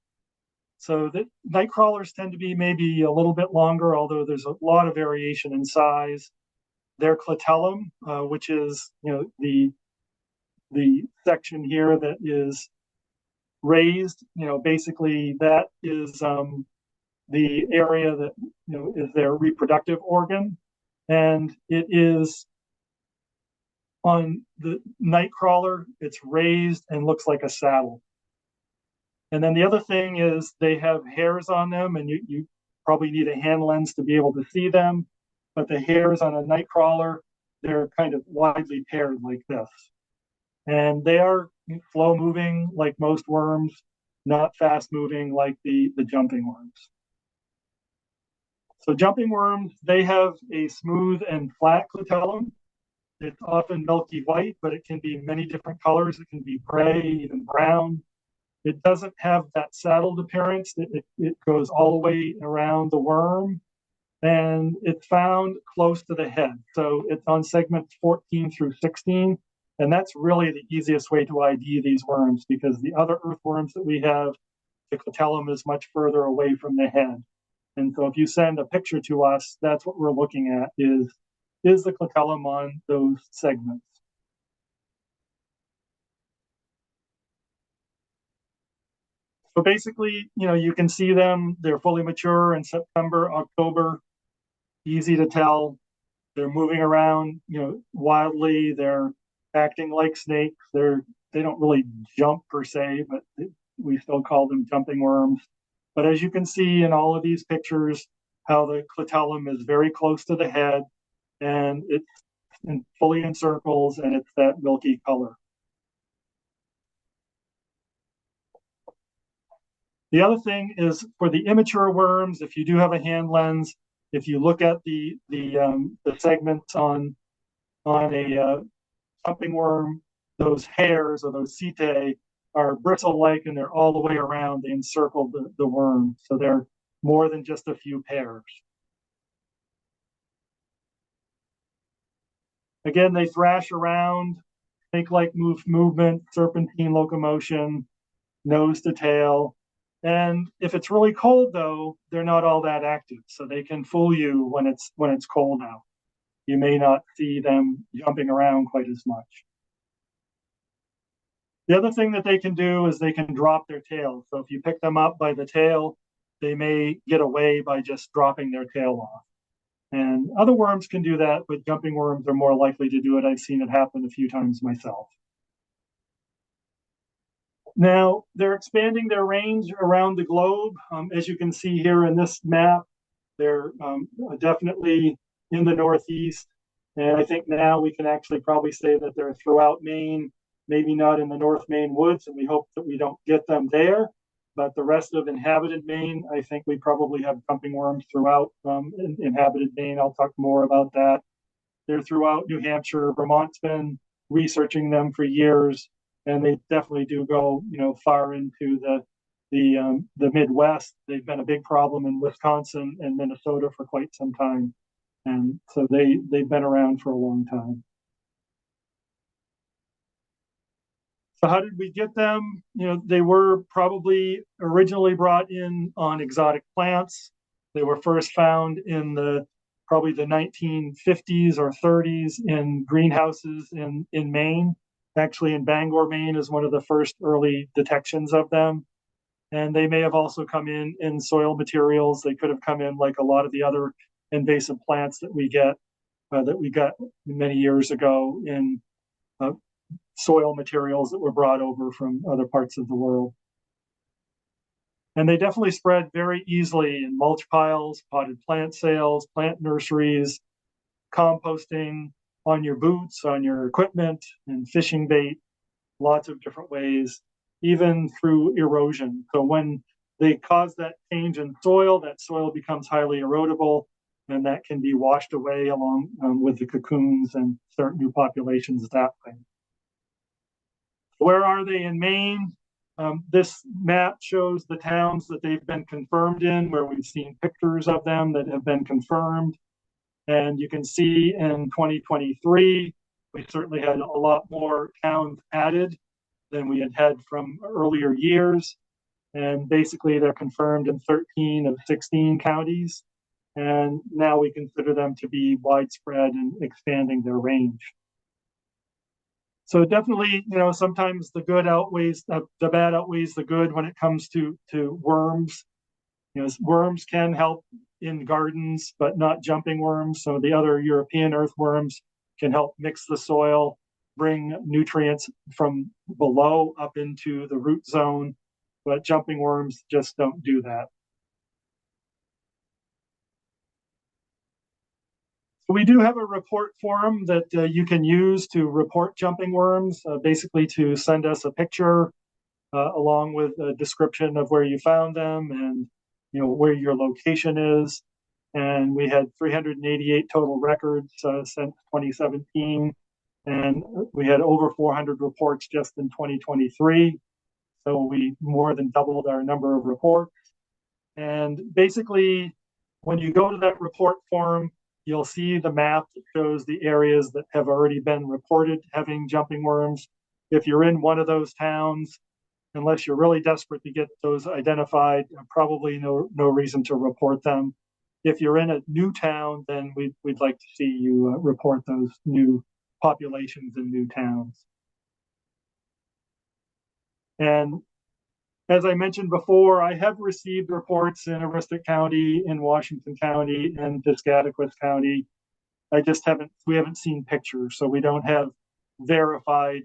So the nightcrawlers tend to be maybe a little bit longer, although there's a lot of variation in size. Their clitellum, which is the section here that is raised, basically that is the area that is their reproductive organ, and it is on the nightcrawler. It's raised and looks like a saddle. And then the other thing is they have hairs on them, and you probably need a hand lens to be able to see them. But the hairs on a nightcrawler, they're kind of widely paired like this. And they are slow moving like most worms, not fast moving like the jumping worms. So jumping worms, they have a smooth and flat clitellum. It's often milky white, but it can be many different colors. It can be gray, even brown. It doesn't have that saddled appearance. It goes all the way around the worm, and it's found close to the head. So it's on segments 14 through 16, and that's really the easiest way to ID these worms, because the other earthworms that we have, the clitellum is much further away from the head. And so if you send a picture to us, that's what we're looking at, is the clitellum on those segments. So basically, you can see them. They're fully mature in September, October. Easy to tell. They're moving around, wildly. They're acting like snakes. They don't really jump per se, but we still call them jumping worms. But as you can see in all of these pictures, how the clitellum is very close to the head, and it's fully in circles, and it's that milky color. The other thing is for the immature worms, if you do have a hand lens, if you look at the segments on a jumping worm, those hairs or those setae are bristle-like, and they're all the way around. They encircle the worm, so they're more than just a few pairs. Again, they thrash around, snake-like movement, serpentine locomotion, nose to tail. And if it's really cold, though, they're not all that active, so they can fool you when it's cold out. You may not see them jumping around quite as much. The other thing that they can do is they can drop their tail. So if you pick them up by the tail, they may get away by just dropping their tail off. And other worms can do that, but jumping worms are more likely to do it. I've seen it happen a few times myself. Now, they're expanding their range around the globe. As you can see here in this map, they're definitely in the Northeast. And I think now we can actually probably say that they're throughout Maine, maybe not in the North Maine woods, and we hope that we don't get them there. But the rest of inhabited Maine, I think we probably have jumping worms throughout inhabited Maine. I'll talk more about that. They're throughout New Hampshire. Vermont's been researching them for years, and they definitely do go, far into the Midwest. They've been a big problem in Wisconsin and Minnesota for quite some time, and so they've been around for a long time. So how did we get them? They were probably originally brought in on exotic plants. They were first found in probably the 1950s or 30s in greenhouses in Maine. Actually, in Bangor, Maine is one of the first early detections of them. And they may have also come in soil materials. They could have come in like a lot of the other invasive plants that we got many years ago in soil materials that were brought over from other parts of the world. And they definitely spread very easily in mulch piles, potted plant sales, plant nurseries, composting, on your boots, on your equipment, and fishing bait, lots of different ways, even through erosion. So when they cause that change in soil, that soil becomes highly erodible. and that can be washed away along with the cocoons and start new populations that way. Where are they in Maine? This map shows the towns that they've been confirmed in, where we've seen pictures of them that have been confirmed. And you can see in 2023, we certainly had a lot more towns added than we had had from earlier years. And basically they're confirmed in 13 of 16 counties. And now we consider them to be widespread and expanding their range. So definitely, sometimes the good outweighs, the bad outweighs the good when it comes to worms. Worms can help in gardens, but not jumping worms. So the other European earthworms can help mix the soil, bring nutrients from below up into the root zone, but jumping worms just don't do that. We do have a report form that you can use to report jumping worms, basically to send us a picture along with a description of where you found them and where your location is. And we had 388 total records since 2017, and we had over 400 reports just in 2023. So we more than doubled our number of reports. And basically, when you go to that report form, you'll see the map that shows the areas that have already been reported having jumping worms. If you're in one of those towns, unless you're really desperate to get those identified, probably no reason to report them. If you're in a new town, then we'd like to see you report those new populations in new towns. And as I mentioned before, I have received reports in Aroostook County, in Washington County, and Piscataquis County. We haven't seen pictures, so we don't have verified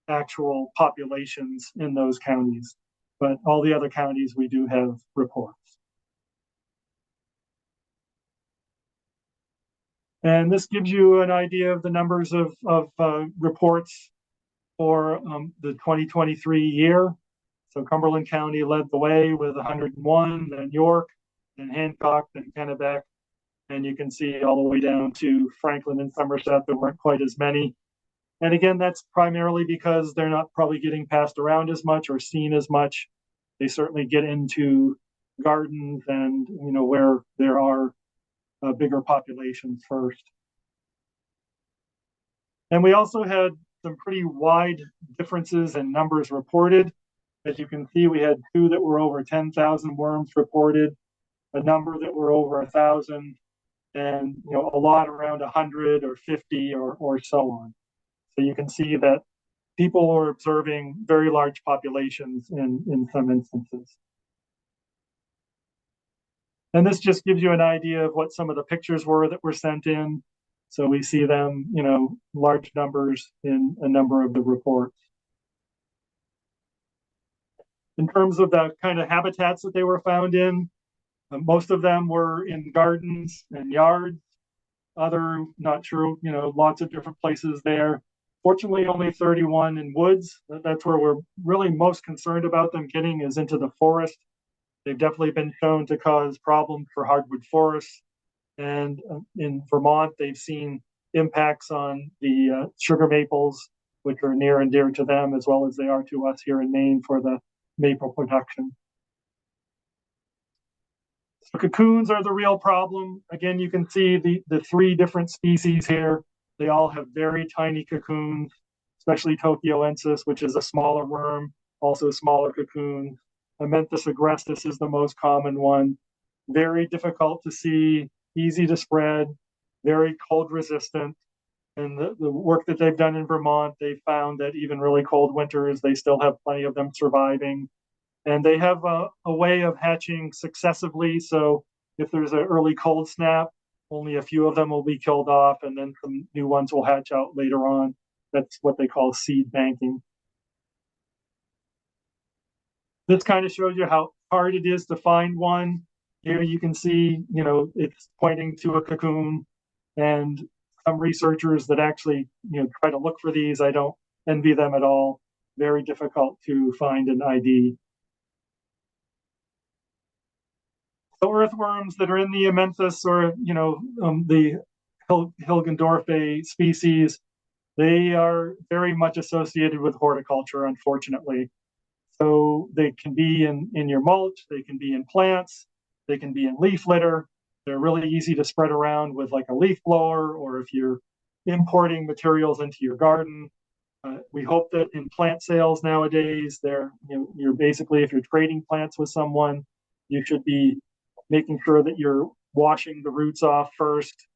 actual populations in those counties. But all the other counties, we do have reports. And this gives you an idea of the numbers of reports for the 2023 year. So Cumberland County led the way with 101, then York, then Hancock, then Kennebec. And you can see all the way down to Franklin and Somerset, there weren't quite as many. And again, that's primarily because they're not probably getting passed around as much or seen as much. They certainly get into gardens and, where there are bigger populations first. And we also had some pretty wide differences in numbers reported. As you can see, we had 2 that were over 10,000 worms reported, a number that were over 1,000, and a lot around 100 or 50 or so on. So you can see that people are observing very large populations in some instances. And this just gives you an idea of what some of the pictures were that were sent in. So we see them, large numbers in a number of the reports. In terms of the kind of habitats that they were found in, most of them were in gardens and yards. Other, not sure, lots of different places there. Fortunately, only 31 in woods. That's where we're really most concerned about them getting, is into the forest. They've definitely been shown to cause problems for hardwood forests. And in Vermont, they've seen impacts on the sugar maples, which are near and dear to them, as well as they are to us here in Maine for the maple production. So cocoons are the real problem. Again, you can see the 3 different species here. They all have very tiny cocoons, especially Tokyoensis, which is a smaller worm, also smaller cocoons. Amenthus agrestis is the most common one. Very difficult to see, easy to spread, very cold resistant. And the work that they've done in Vermont, they found that even really cold winters, they still have plenty of them surviving. And they have a way of hatching successively. So if there's an early cold snap, only a few of them will be killed off, and then some new ones will hatch out later on. That's what they call seed banking. This kind of shows you how hard it is to find one. Here you can see, it's pointing to a cocoon, and some researchers that actually, try to look for these, I don't envy them at all. Very difficult to find an ID. So earthworms that are in the Amenthus or, the Hilgendorfe species, they are very much associated with horticulture, unfortunately. So they can be in your mulch, they can be in plants, they can be in leaf litter. They're really easy to spread around with like a leaf blower, or if you're importing materials into your garden. We hope that in plant sales nowadays, you're basically, if you're trading plants with someone, you should be making sure that you're washing the roots off first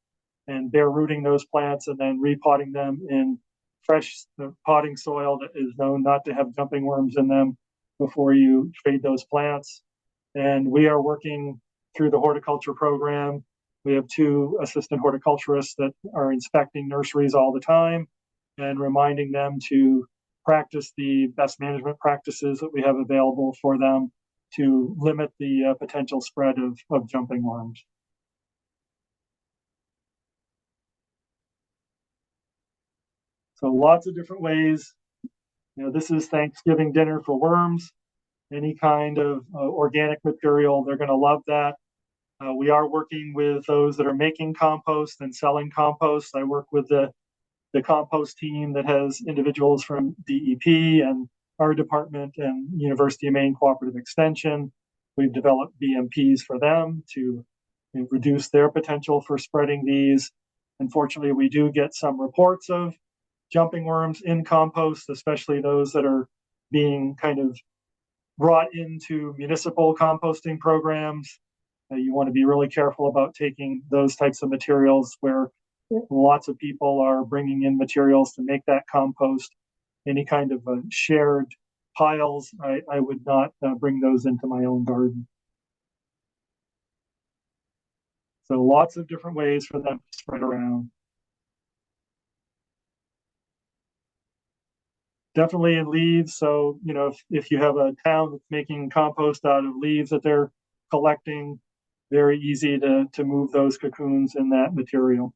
and bare rooting those plants and then repotting them in fresh potting soil that is known not to have jumping worms in them before you trade those plants. And we are working through the horticulture program. We have 2 assistant horticulturists that are inspecting nurseries all the time and reminding them to practice the best management practices that we have available for them to limit the potential spread of jumping worms. So lots of different ways. This is Thanksgiving dinner for worms. Any kind of organic material, they're going to love that. We are working with those that are making compost and selling compost. I work with the compost team that has individuals from DEP and our department and University of Maine Cooperative Extension. We've developed BMPs for them to reduce their potential for spreading these. Unfortunately, we do get some reports of jumping worms in compost, especially those that are being kind of brought into municipal composting programs. You want to be really careful about taking those types of materials where lots of people are bringing in materials to make that compost. Any kind of shared piles, I would not bring those into my own garden. So lots of different ways for them to spread around. Definitely in leaves. So, if you have a town that's making compost out of leaves that they're collecting, very easy to move those cocoons in that material.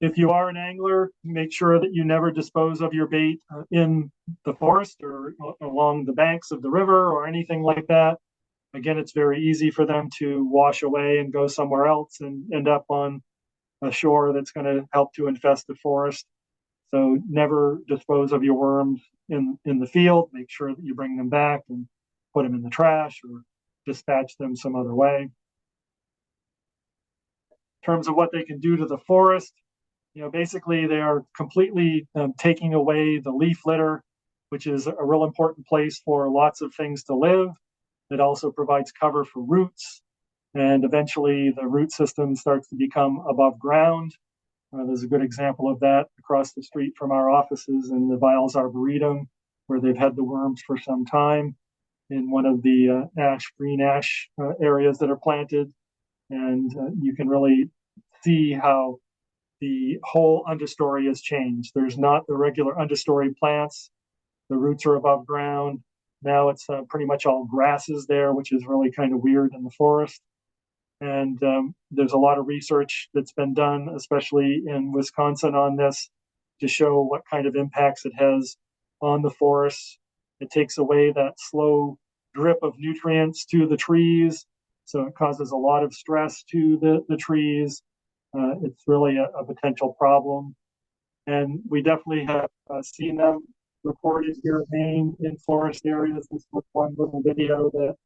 If you are an angler, make sure that you never dispose of your bait in the forest or along the banks of the river or anything like that. Again, it's very easy for them to wash away and go somewhere else and end up on a shore that's going to help to infest the forest. So never dispose of your worms in the field. Make sure that you bring them back and put them in the trash or dispatch them some other way. In terms of what they can do to the forest, basically they are completely taking away the leaf litter, which is a real important place for lots of things to live. It also provides cover for roots, and eventually the root system starts to become above ground. There's a good example of that across the street from our offices in the Viles Arboretum, where they've had the worms for some time in one of the green ash areas that are planted. And you can really see how the whole understory has changed. There's not the regular understory plants. The roots are above ground. Now it's pretty much all grasses there, which is really kind of weird in the forest. And there's a lot of research that's been done, especially in Wisconsin, on this to show what kind of impacts it has on the forests. It takes away that slow drip of nutrients to the trees, so it causes a lot of stress to the trees. It's really a potential problem. And we definitely have seen them reported here in Maine in forest areas. This was one little video that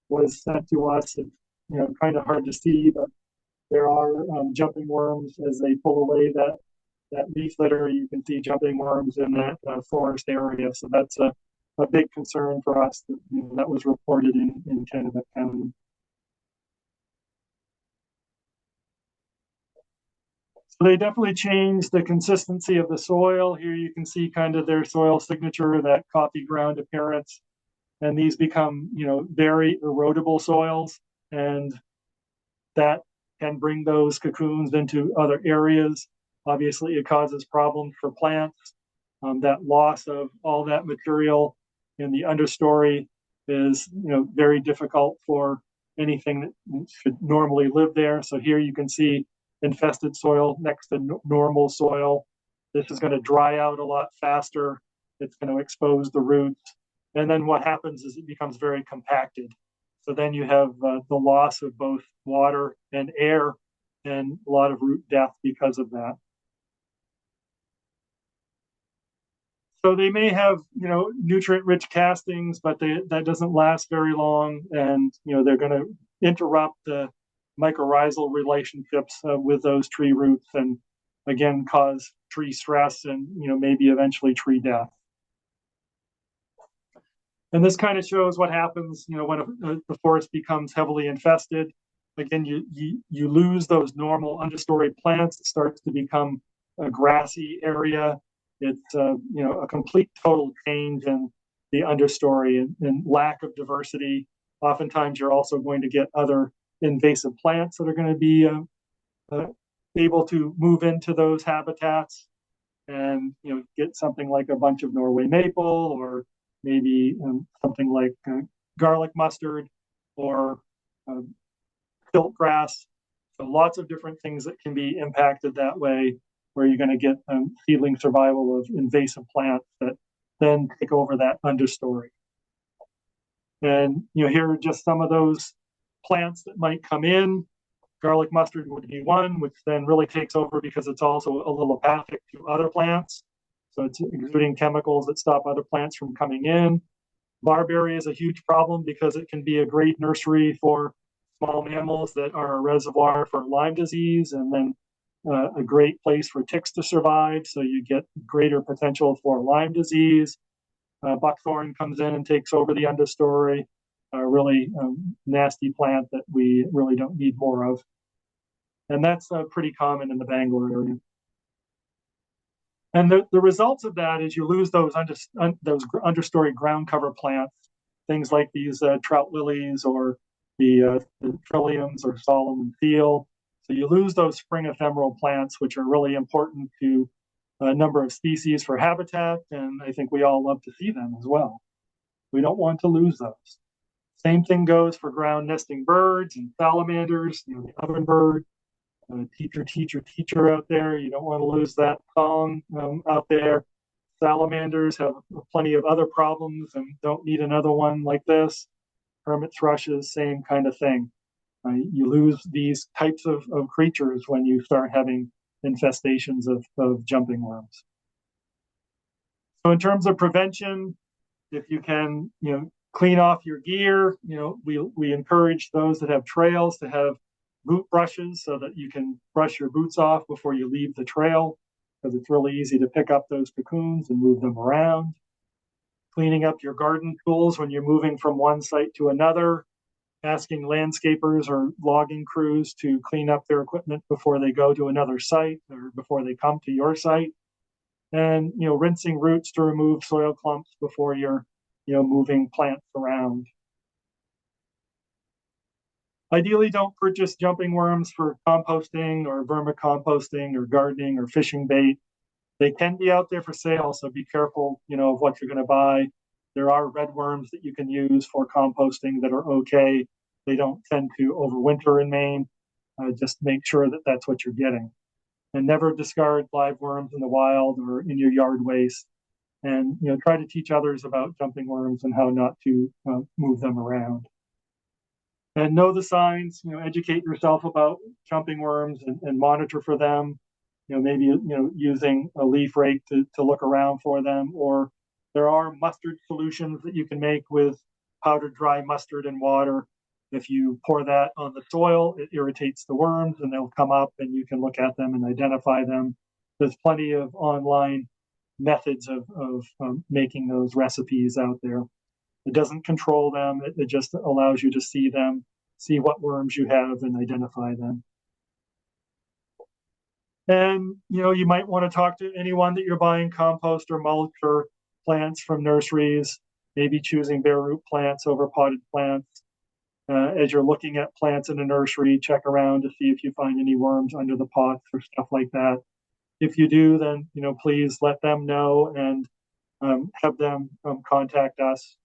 was sent to us. It's kind of hard to see, but there are jumping worms as they pull away that leaf litter. You can see jumping worms in that forest area. So that's a big concern for us that was reported in Kennebec County. So they definitely changed the consistency of the soil. Here you can see kind of their soil signature, that coffee ground appearance. And these become, very erodible soils. And that can bring those cocoons into other areas. Obviously, it causes problems for plants. That loss of all that material in the understory is, very difficult for anything that should normally live there. So here you can see infested soil next to normal soil. This is going to dry out a lot faster it's going to expose the roots. And then what happens is it becomes very compacted. So then you have the loss of both water and air and a lot of root death because of that. So they may have, nutrient-rich castings, but that doesn't last very long, and they're going to interrupt the mycorrhizal relationships with those tree roots, and again cause tree stress and maybe eventually tree death. And this kind of shows what happens, when the forest becomes heavily infested. Again, you lose those normal understory plants. It starts to become a grassy area. It's a complete total change in the understory and lack of diversity. Oftentimes, you're also going to get other invasive plants that are going to be able to move into those habitats, and get something like a bunch of Norway maple, or maybe something like garlic mustard or tilt grass. So lots of different things that can be impacted that way, where you're going to get seedling survival of invasive plants that then take over that understory. And here are just some of those plants that might come in. Garlic mustard would be one, which then really takes over because it's also allelopathic to other plants. So it's exuding chemicals that stop other plants from coming in. Barberry is a huge problem because it can be a great nursery for small mammals that are a reservoir for Lyme disease, and then a great place for ticks to survive. So you get greater potential for Lyme disease. Buckthorn comes in and takes over the understory. A really nasty plant that we really don't need more of. And that's pretty common in the Bangor area. And the results of that is you lose those understory ground cover plants, things like these trout lilies or the trilliums or Solomon teal. So you lose those spring ephemeral plants, which are really important to a number of species for habitat, and I think we all love to see them as well. We don't want to lose those. Same thing goes for ground nesting birds and salamanders, the ovenbird, teacher out there. You don't want to lose that song out there. Salamanders have plenty of other problems and don't need another one like this. Hermit thrushes, same kind of thing. You lose these types of creatures when you start having infestations of jumping worms. So in terms of prevention, if you can, clean off your gear, we encourage those that have trails to have boot brushes so that you can brush your boots off before you leave the trail, because it's really easy to pick up those cocoons and move them around. Cleaning up your garden tools when you're moving from one site to another, asking landscapers or logging crews to clean up their equipment before they go to another site or before they come to your site. And, rinsing roots to remove soil clumps before you're, moving plants around. Ideally, don't purchase jumping worms for composting or vermicomposting or gardening or fishing bait. They can be out there for sale, so be careful, of what you're going to buy. There are red worms that you can use for composting that are okay. They don't tend to overwinter in Maine. Just make sure that that's what you're getting. And never discard live worms in the wild or in your yard waste. And try to teach others about jumping worms and how not to move them around. And know the signs. Educate yourself about jumping worms and monitor for them. Maybe using a leaf rake to look around for them. Or there are mustard solutions that you can make with powdered dry mustard and water. If you pour that on the soil, it irritates the worms and they'll come up and you can look at them and identify them. There's plenty of online methods of making those recipes out there. It doesn't control them. It just allows you to see them, see what worms you have and identify them. And, you might want to talk to anyone that you're buying compost or mulch or plants from nurseries, maybe choosing bare root plants over potted plants. As you're looking at plants in a nursery, check around to see if you find any worms under the pots or stuff like that. If you do, then, please let them know and have them contact us.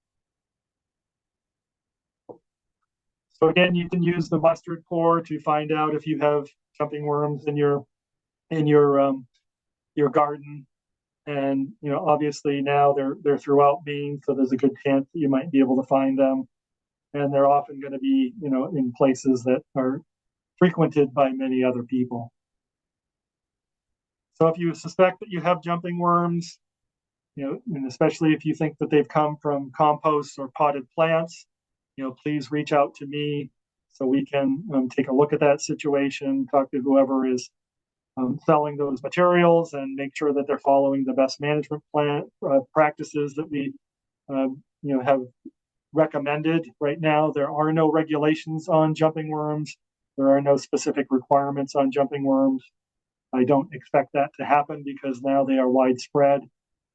So again, you can use the mustard pour to find out if you have jumping worms in your garden. And obviously now they're throughout Maine, so there's a good chance that you might be able to find them. And they're often going to be in places that are frequented by many other people. So if you suspect that you have jumping worms, and especially if you think that they've come from compost or potted plants, please reach out to me so we can take a look at that situation, talk to whoever is selling those materials, and make sure that they're following the best management plan practices that we have recommended. Right now, there are no regulations on jumping worms. There are no specific requirements on jumping worms. I don't expect that to happen because now they are widespread,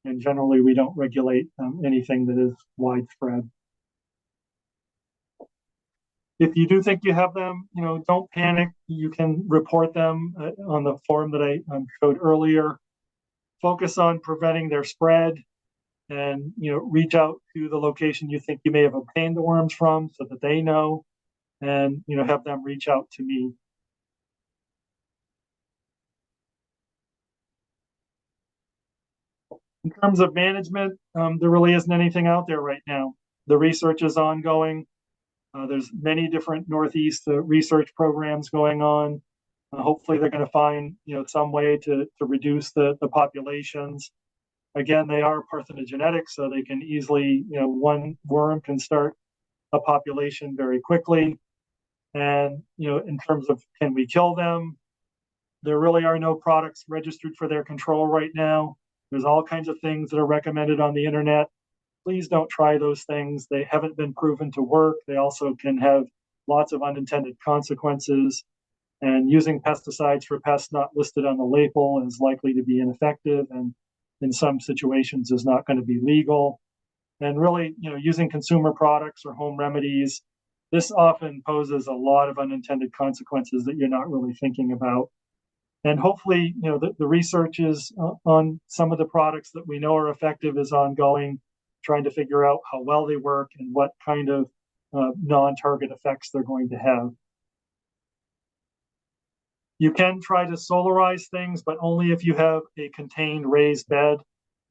and generally we don't regulate anything that is widespread. If you do think you have them, don't panic. You can report them on the form that I showed earlier. Focus on preventing their spread, and reach out to the location you think you may have obtained the worms from so that they know, and have them reach out to me. In terms of management, there really isn't anything out there right now. The research is ongoing. There's many different Northeast research programs going on. Hopefully they're going to find some way to reduce the populations. Again, they are parthenogenetic, so they can easily, one worm can start a population very quickly. And in terms of can we kill them, there really are no products registered for their control right now. There's all kinds of things that are recommended on the internet. Please don't try those things. They haven't been proven to work. They also can have lots of unintended consequences. And using pesticides for pests not listed on the label is likely to be ineffective, and in some situations is not going to be legal. And really, using consumer products or home remedies, this often poses a lot of unintended consequences that you're not really thinking about. And hopefully, the research is on some of the products that we know are effective is ongoing, trying to figure out how well they work and what kind of non-target effects they're going to have. You can try to solarize things, but only if you have a contained raised bed.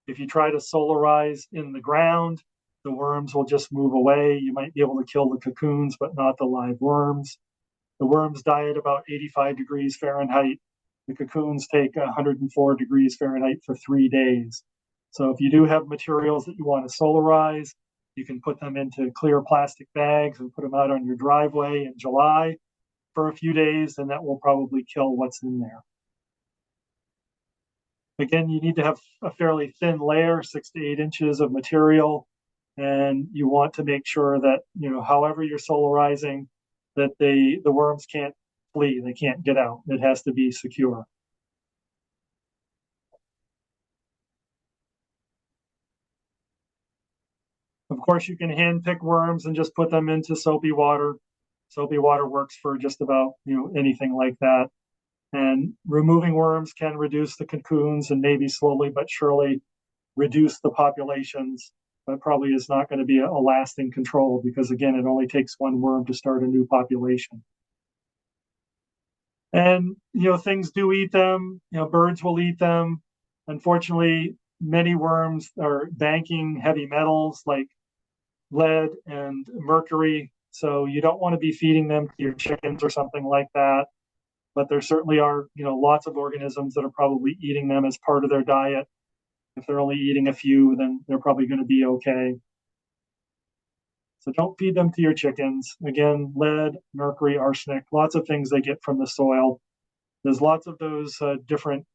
If you try to solarize in the ground, the worms will just move away. You might be able to kill the cocoons, but not the live worms. The worms die at about 85 degrees Fahrenheit. The cocoons take 104 degrees Fahrenheit for 3 days. So if you do have materials that you want to solarize, you can put them into clear plastic bags and put them out on your driveway in July for a few days, and that will probably kill what's in there. Again, you need to have a fairly thin layer, 6 to 8 inches of material, and you want to make sure that, however you're solarizing, that the worms can't flee, they can't get out. It has to be secure. Of course, you can hand pick worms and just put them into soapy water. Soapy water works for just about anything like that. And removing worms can reduce the cocoons and maybe slowly but surely reduce the populations, but probably is not going to be a lasting control because, again, it only takes one worm to start a new population. And things do eat them. Birds will eat them. Unfortunately, many worms are banking heavy metals like lead and mercury, so you don't want to be feeding them to your chickens or something like that. But there certainly are lots of organisms that are probably eating them as part of their diet. If they're only eating a few, then they're probably going to be okay. So don't feed them to your chickens. Again, lead, mercury, arsenic, lots of things they get from the soil. There's lots of those different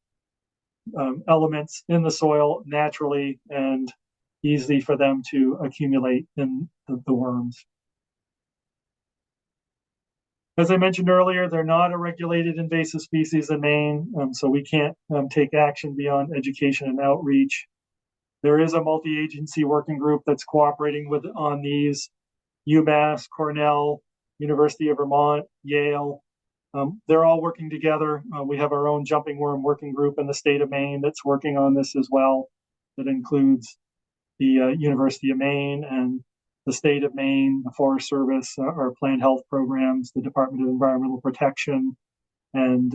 elements in the soil naturally, and easy for them to accumulate in the worms. As I mentioned earlier, they're not a regulated invasive species in Maine, so we can't take action beyond education and outreach. There is a multi-agency working group that's cooperating on these. UMass, Cornell, University of Vermont, Yale. They're all working together. We have our own jumping worm working group in the state of Maine that's working on this as well. That includes the University of Maine and the state of Maine, the Forest Service, our plant health programs, the Department of Environmental Protection, and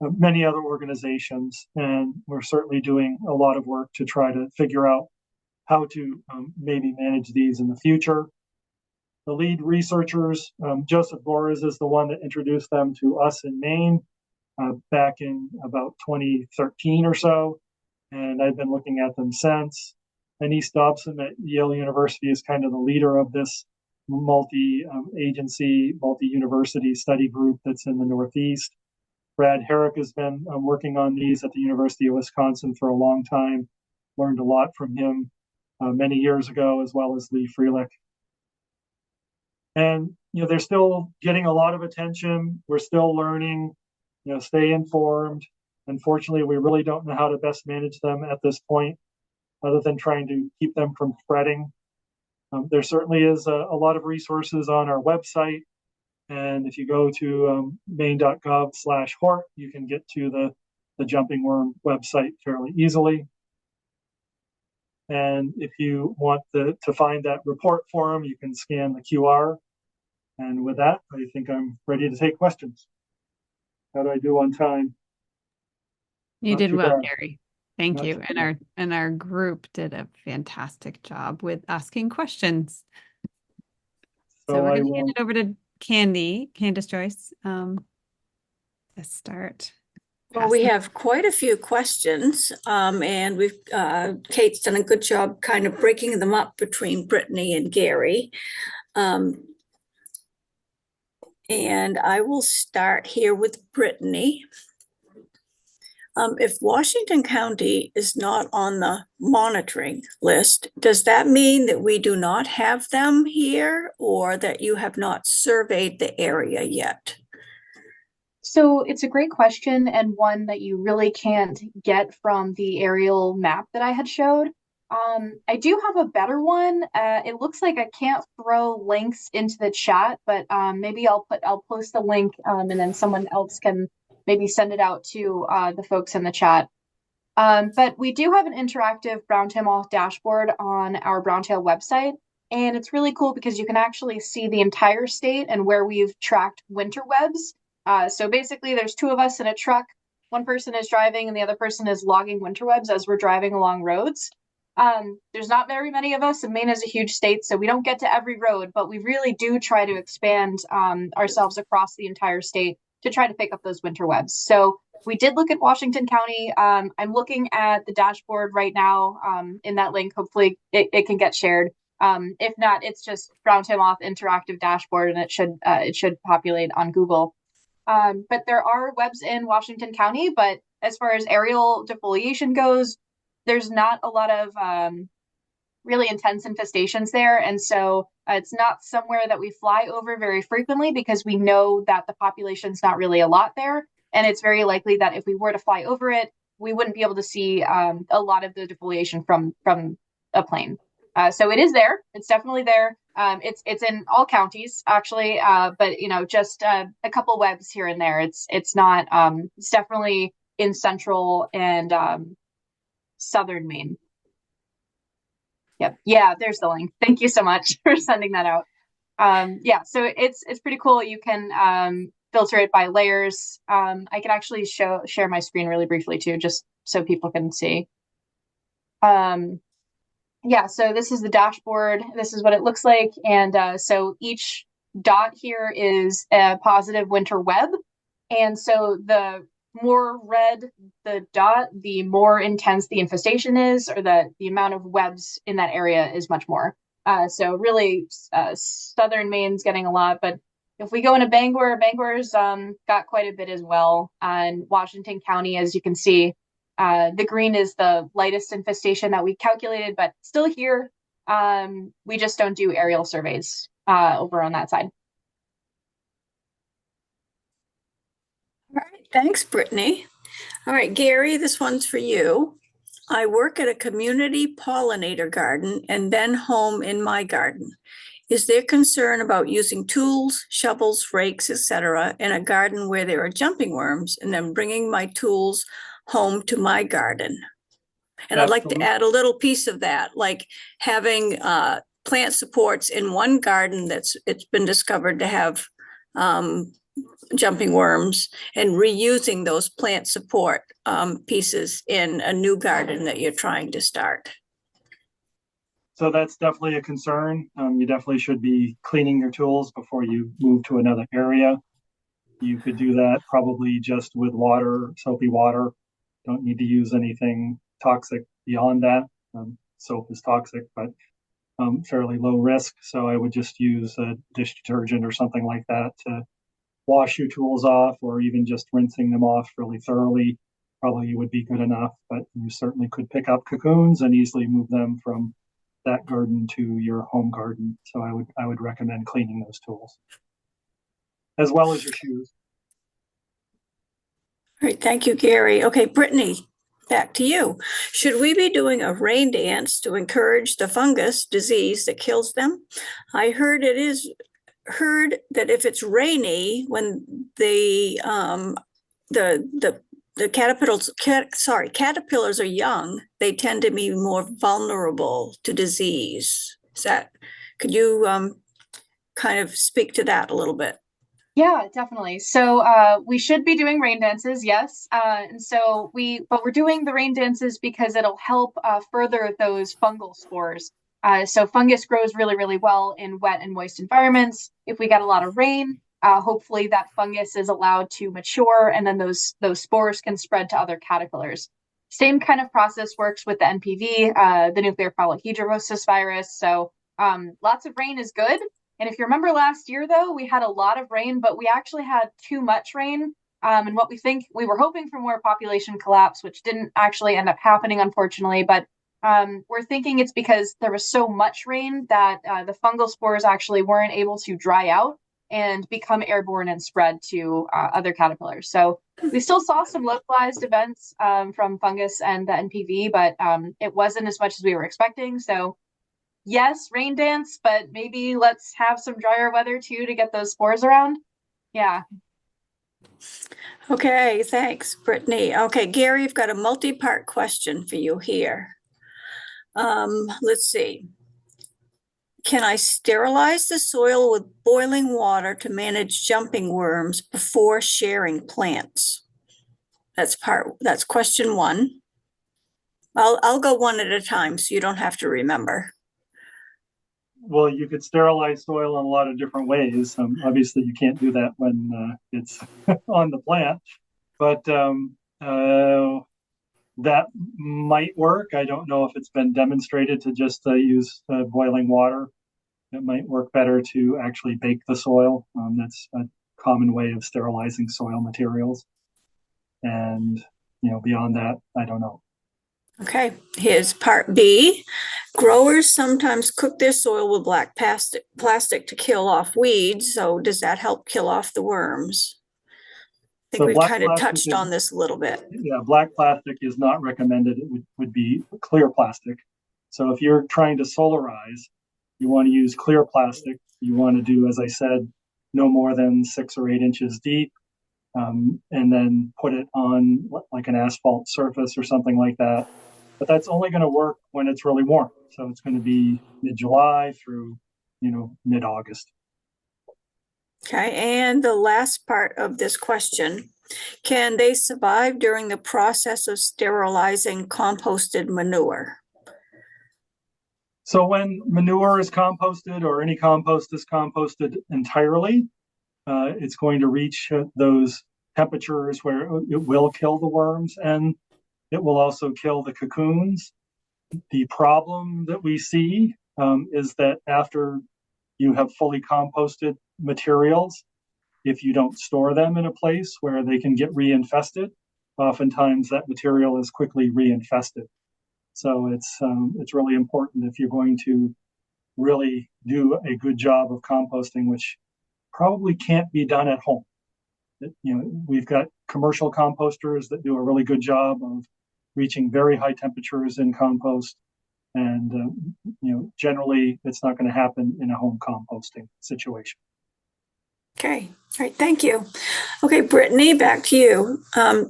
many other organizations, and we're certainly doing a lot of work to try to figure out how to maybe manage these in the future. The lead researchers, Joseph Gores is the one that introduced them to us in Maine back in about 2013 or so, and I've been looking at them since. Denise Dobson at Yale University is kind of the leader of this multi-agency, multi-university study group that's in the Northeast. Brad Herrick has been working on these at the University of Wisconsin for a long time, learned a lot from him many years ago, as well as Lee Freelick. And, they're still getting a lot of attention. We're still learning, stay informed. Unfortunately, we really don't know how to best manage them at this point, other than trying to keep them from spreading. There certainly is a lot of resources on our website. And if you go to maine.gov/hort, you can get to the jumping worm website fairly easily. And if you want to find that report form, you can scan the QR. And with that, I think I'm ready to take questions. How do I do on time? You Not did too well, bad. Gary. Thank Not you. too And our group did a fantastic job with asking questions. So we're I going to hand will. it over to Candace Joyce, to start. Well, we have quite a few questions, and Kate's done a good job kind of breaking them up between Brittany and Gary. And I will start here with Brittany. If Washington County is not on the monitoring list, does that mean that we do not have them here, or that you have not surveyed the area yet? So it's a great question, and one that you really can't get from the aerial map that I had showed. I do have a better one. It looks like I can't throw links into the chat, but maybe I'll post the link, and then someone else can maybe send it out to the folks in the chat. But we do have an interactive Browntail Moth dashboard on our Browntail website, and it's really cool because you can actually see the entire state and where we've tracked winter webs. So basically, there's two of us in a truck. One person is driving and the other person is logging winter webs as we're driving along roads. There's not very many of us, and Maine is a huge state, so we don't get to every road, but we really do try to expand ourselves across the entire state to try to pick up those winter webs. So we did look at Washington County. I'm looking at the dashboard right now in that link. Hopefully it can get shared. If not, it's just Browntail Moth interactive dashboard, and it should populate on Google. But there are webs in Washington County, but as far as aerial defoliation goes, there's not a lot of really intense infestations there. And so it's not somewhere that we fly over very frequently because we know that the population's not really a lot there. And it's very likely that if we were to fly over it, we wouldn't be able to see a lot of the defoliation from a plane. So it is there. It's definitely there. It's in all counties actually, but just a couple webs here and there. It's not. It's definitely in central and southern Maine. Yep. Yeah. There's the link. Thank you so much for sending that out. Yeah. So it's pretty cool. You can filter it by layers. I can actually share my screen really briefly too, just so people can see. Yeah, so this is the dashboard. This is what it looks like. And so each dot here is a positive winter web. And so the more red the dot, the more intense the infestation is, or the amount of webs in that area is much more. So really southern Maine's getting a lot, but if we go into Bangor's got quite a bit as well. And Washington County, as you can see, the green is the lightest infestation that we calculated, but still here. We just don't do aerial surveys over on that side. All right, thanks, Brittany. All right, Gary, this one's for you. I work at a community pollinator garden and then home in my garden. Is there concern about using tools, shovels, rakes, etc. in a garden where there are jumping worms and then bringing my tools home to my garden? And I'd like to add a little piece of that, like having plant supports in one garden it's been discovered to have jumping worms and reusing those plant support pieces in a new garden that you're trying to start. So that's definitely a concern. You definitely should be cleaning your tools before you move to another area. You could do that probably just with water, soapy water. Don't need to use anything toxic beyond that. Soap is toxic, but fairly low risk. So I would just use a dish detergent or something like that to wash your tools off, or even just rinsing them off really thoroughly probably would be good enough. But you certainly could pick up cocoons and easily move them from that garden to your home garden. So I would recommend cleaning those tools as well as your shoes. All right, thank you, Gary. Okay, Brittany, back to you. Should we be doing a rain dance to encourage the fungus disease that kills them? I heard that if it's rainy, when the caterpillars are young, they tend to be more vulnerable to disease. Could you kind of speak to that a little bit? Yeah, definitely. So we should be doing rain dances, yes. But we're doing the rain dances because it'll help further those fungal spores. So fungus grows really, really well in wet and moist environments. If we get a lot of rain, hopefully that fungus is allowed to mature, and then those spores can spread to other caterpillars. Same kind of process works with the NPV, the nuclear polyhedrosis virus. So lots of rain is good. And if you remember last year, though, we had a lot of rain, but we actually had too much rain. And what we were hoping for more population collapse, which didn't actually end up happening, unfortunately. But we're thinking it's because there was so much rain that the fungal spores actually weren't able to dry out and become airborne and spread to other caterpillars. So we still saw some localized events from fungus and the NPV, but it wasn't as much as we were expecting. So yes, rain dance, but maybe let's have some drier weather too to get those spores around. Yeah. Okay, thanks, Brittany. Okay, Gary, you've got a multi-part question for you here. Let's see. Can I sterilize the soil with boiling water to manage jumping worms before sharing plants? That's question one. I'll go one at a time so you don't have to remember. Well, you could sterilize soil in a lot of different ways. Obviously, you can't do that when it's on the plant, but that might work. I don't know if it's been demonstrated to just use boiling water. It might work better to actually bake the soil. That's a common way of sterilizing soil materials. And, beyond that, I don't know. Okay, here's part B. Growers sometimes cook their soil with black plastic to kill off weeds. So does that help kill off the worms? I think we've kind of touched on this a little bit. Yeah, black plastic is not recommended. It would be clear plastic. So if you're trying to solarize, you want to use clear plastic. You want to do, as I said, no more than 6 or 8 inches deep, and then put it on like an asphalt surface or something like that. But that's only going to work when it's really warm. So it's going to be mid-July through, mid-August. Okay, and the last part of this question, can they survive during the process of sterilizing composted manure? So when manure is composted, or any compost is composted entirely, it's going to reach those temperatures where it will kill the worms, and it will also kill the cocoons. The problem that we see is that after you have fully composted materials, if you don't store them in a place where they can get reinfested, oftentimes that material is quickly reinfested. So it's really important if you're going to really do a good job of composting, which probably can't be done at home. We've got commercial composters that do a really good job of reaching very high temperatures in compost, and generally it's not going to happen in a home composting situation. Okay, all right, thank you. Okay, Brittany, back to you.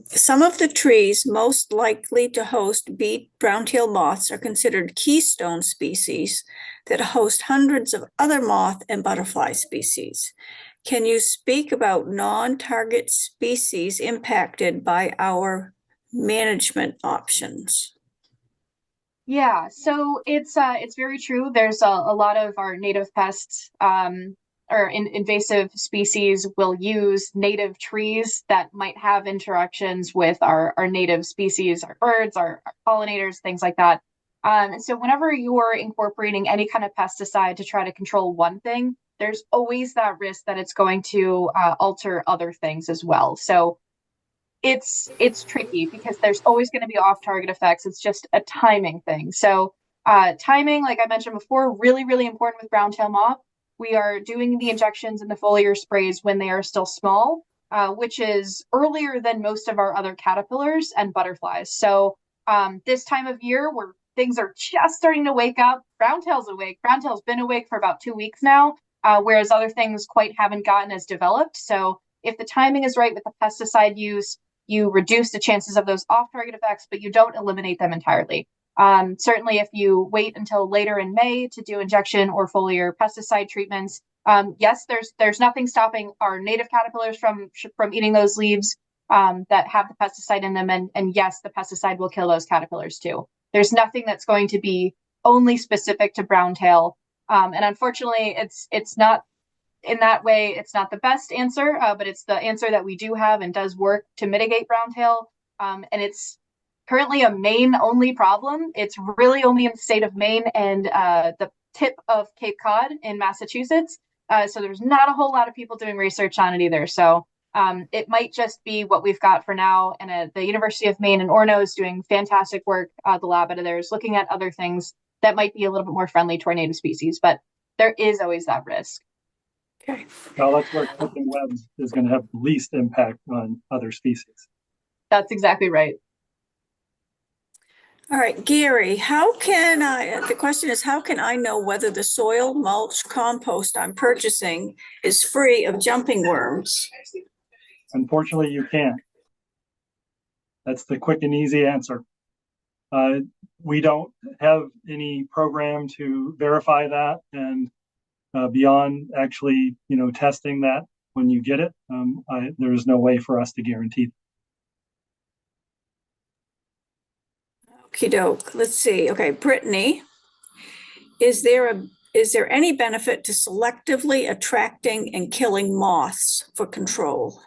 Some of the trees most likely to host beet browntail moths are considered keystone species that host hundreds of other moth and butterfly species. Can you speak about non-target species impacted by our management options? Yeah, so it's very true. There's a lot of our native pests or invasive species will use native trees that might have interactions with our native species, our birds, our pollinators, things like that. And so whenever you're incorporating any kind of pesticide to try to control one thing, there's always that risk that it's going to alter other things as well. So it's tricky because there's always going to be off-target effects. It's just a timing thing. So timing, like I mentioned before, really, really important with browntail moth. We are doing the injections and the foliar sprays when they are still small, which is earlier than most of our other caterpillars and butterflies. So this time of year where things are just starting to wake up, browntail's awake. Browntail's been awake for about 2 weeks now, whereas other things quite haven't gotten as developed. So if the timing is right with the pesticide use, you reduce the chances of those off-target effects, but you don't eliminate them entirely. Certainly, if you wait until later in May to do injection or foliar pesticide treatments, yes, there's nothing stopping our native caterpillars from eating those leaves that have the pesticide in them, and yes, the pesticide will kill those caterpillars too. There's nothing that's going to be only specific to browntail, and unfortunately, it's not in that way, it's not the best answer, but it's the answer that we do have and does work to mitigate browntail. And it's currently a Maine only problem. It's really only in the state of Maine and the tip of Cape Cod in Massachusetts. So there's not a whole lot of people doing research on it either. So it might just be what we've got for now. And the University of Maine in Orono is doing fantastic work. The lab out of there is looking at other things that might be a little bit more friendly to our native species, but there is always that risk. Okay. Now that's where clipping webs is going to have the least impact on other species. That's exactly right. All right, Gary, the question is, how can I know whether the soil mulch compost I'm purchasing is free of jumping worms? Unfortunately, you can't. That's the quick and easy answer. We don't have any program to verify that, and beyond actually, testing that when you get it, there's no way for us to guarantee. Okie doke. Let's see. Okay, Brittany, is there any benefit to selectively attracting and killing moths for control?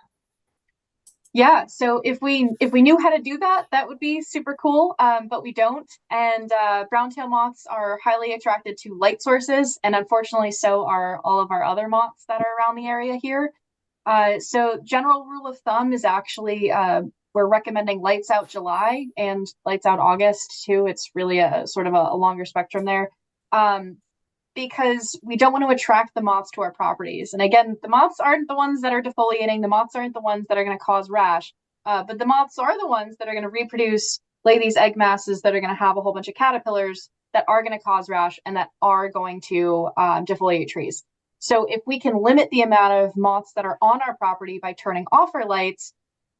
Yeah, so if we knew how to do that, that would be super cool, but we don't. And browntail moths are highly attracted to light sources, and unfortunately, so are all of our other moths that are around the area here. So general rule of thumb is actually we're recommending lights out July and lights out August too. It's really a sort of a longer spectrum there. Because we don't want to attract the moths to our properties. And again, the moths aren't the ones that are defoliating. The moths aren't the ones that are going to cause rash, but the moths are the ones that are going to reproduce, lay these egg masses that are going to have a whole bunch of caterpillars that are going to cause rash and that are going to defoliate trees. So if we can limit the amount of moths that are on our property by turning off our lights,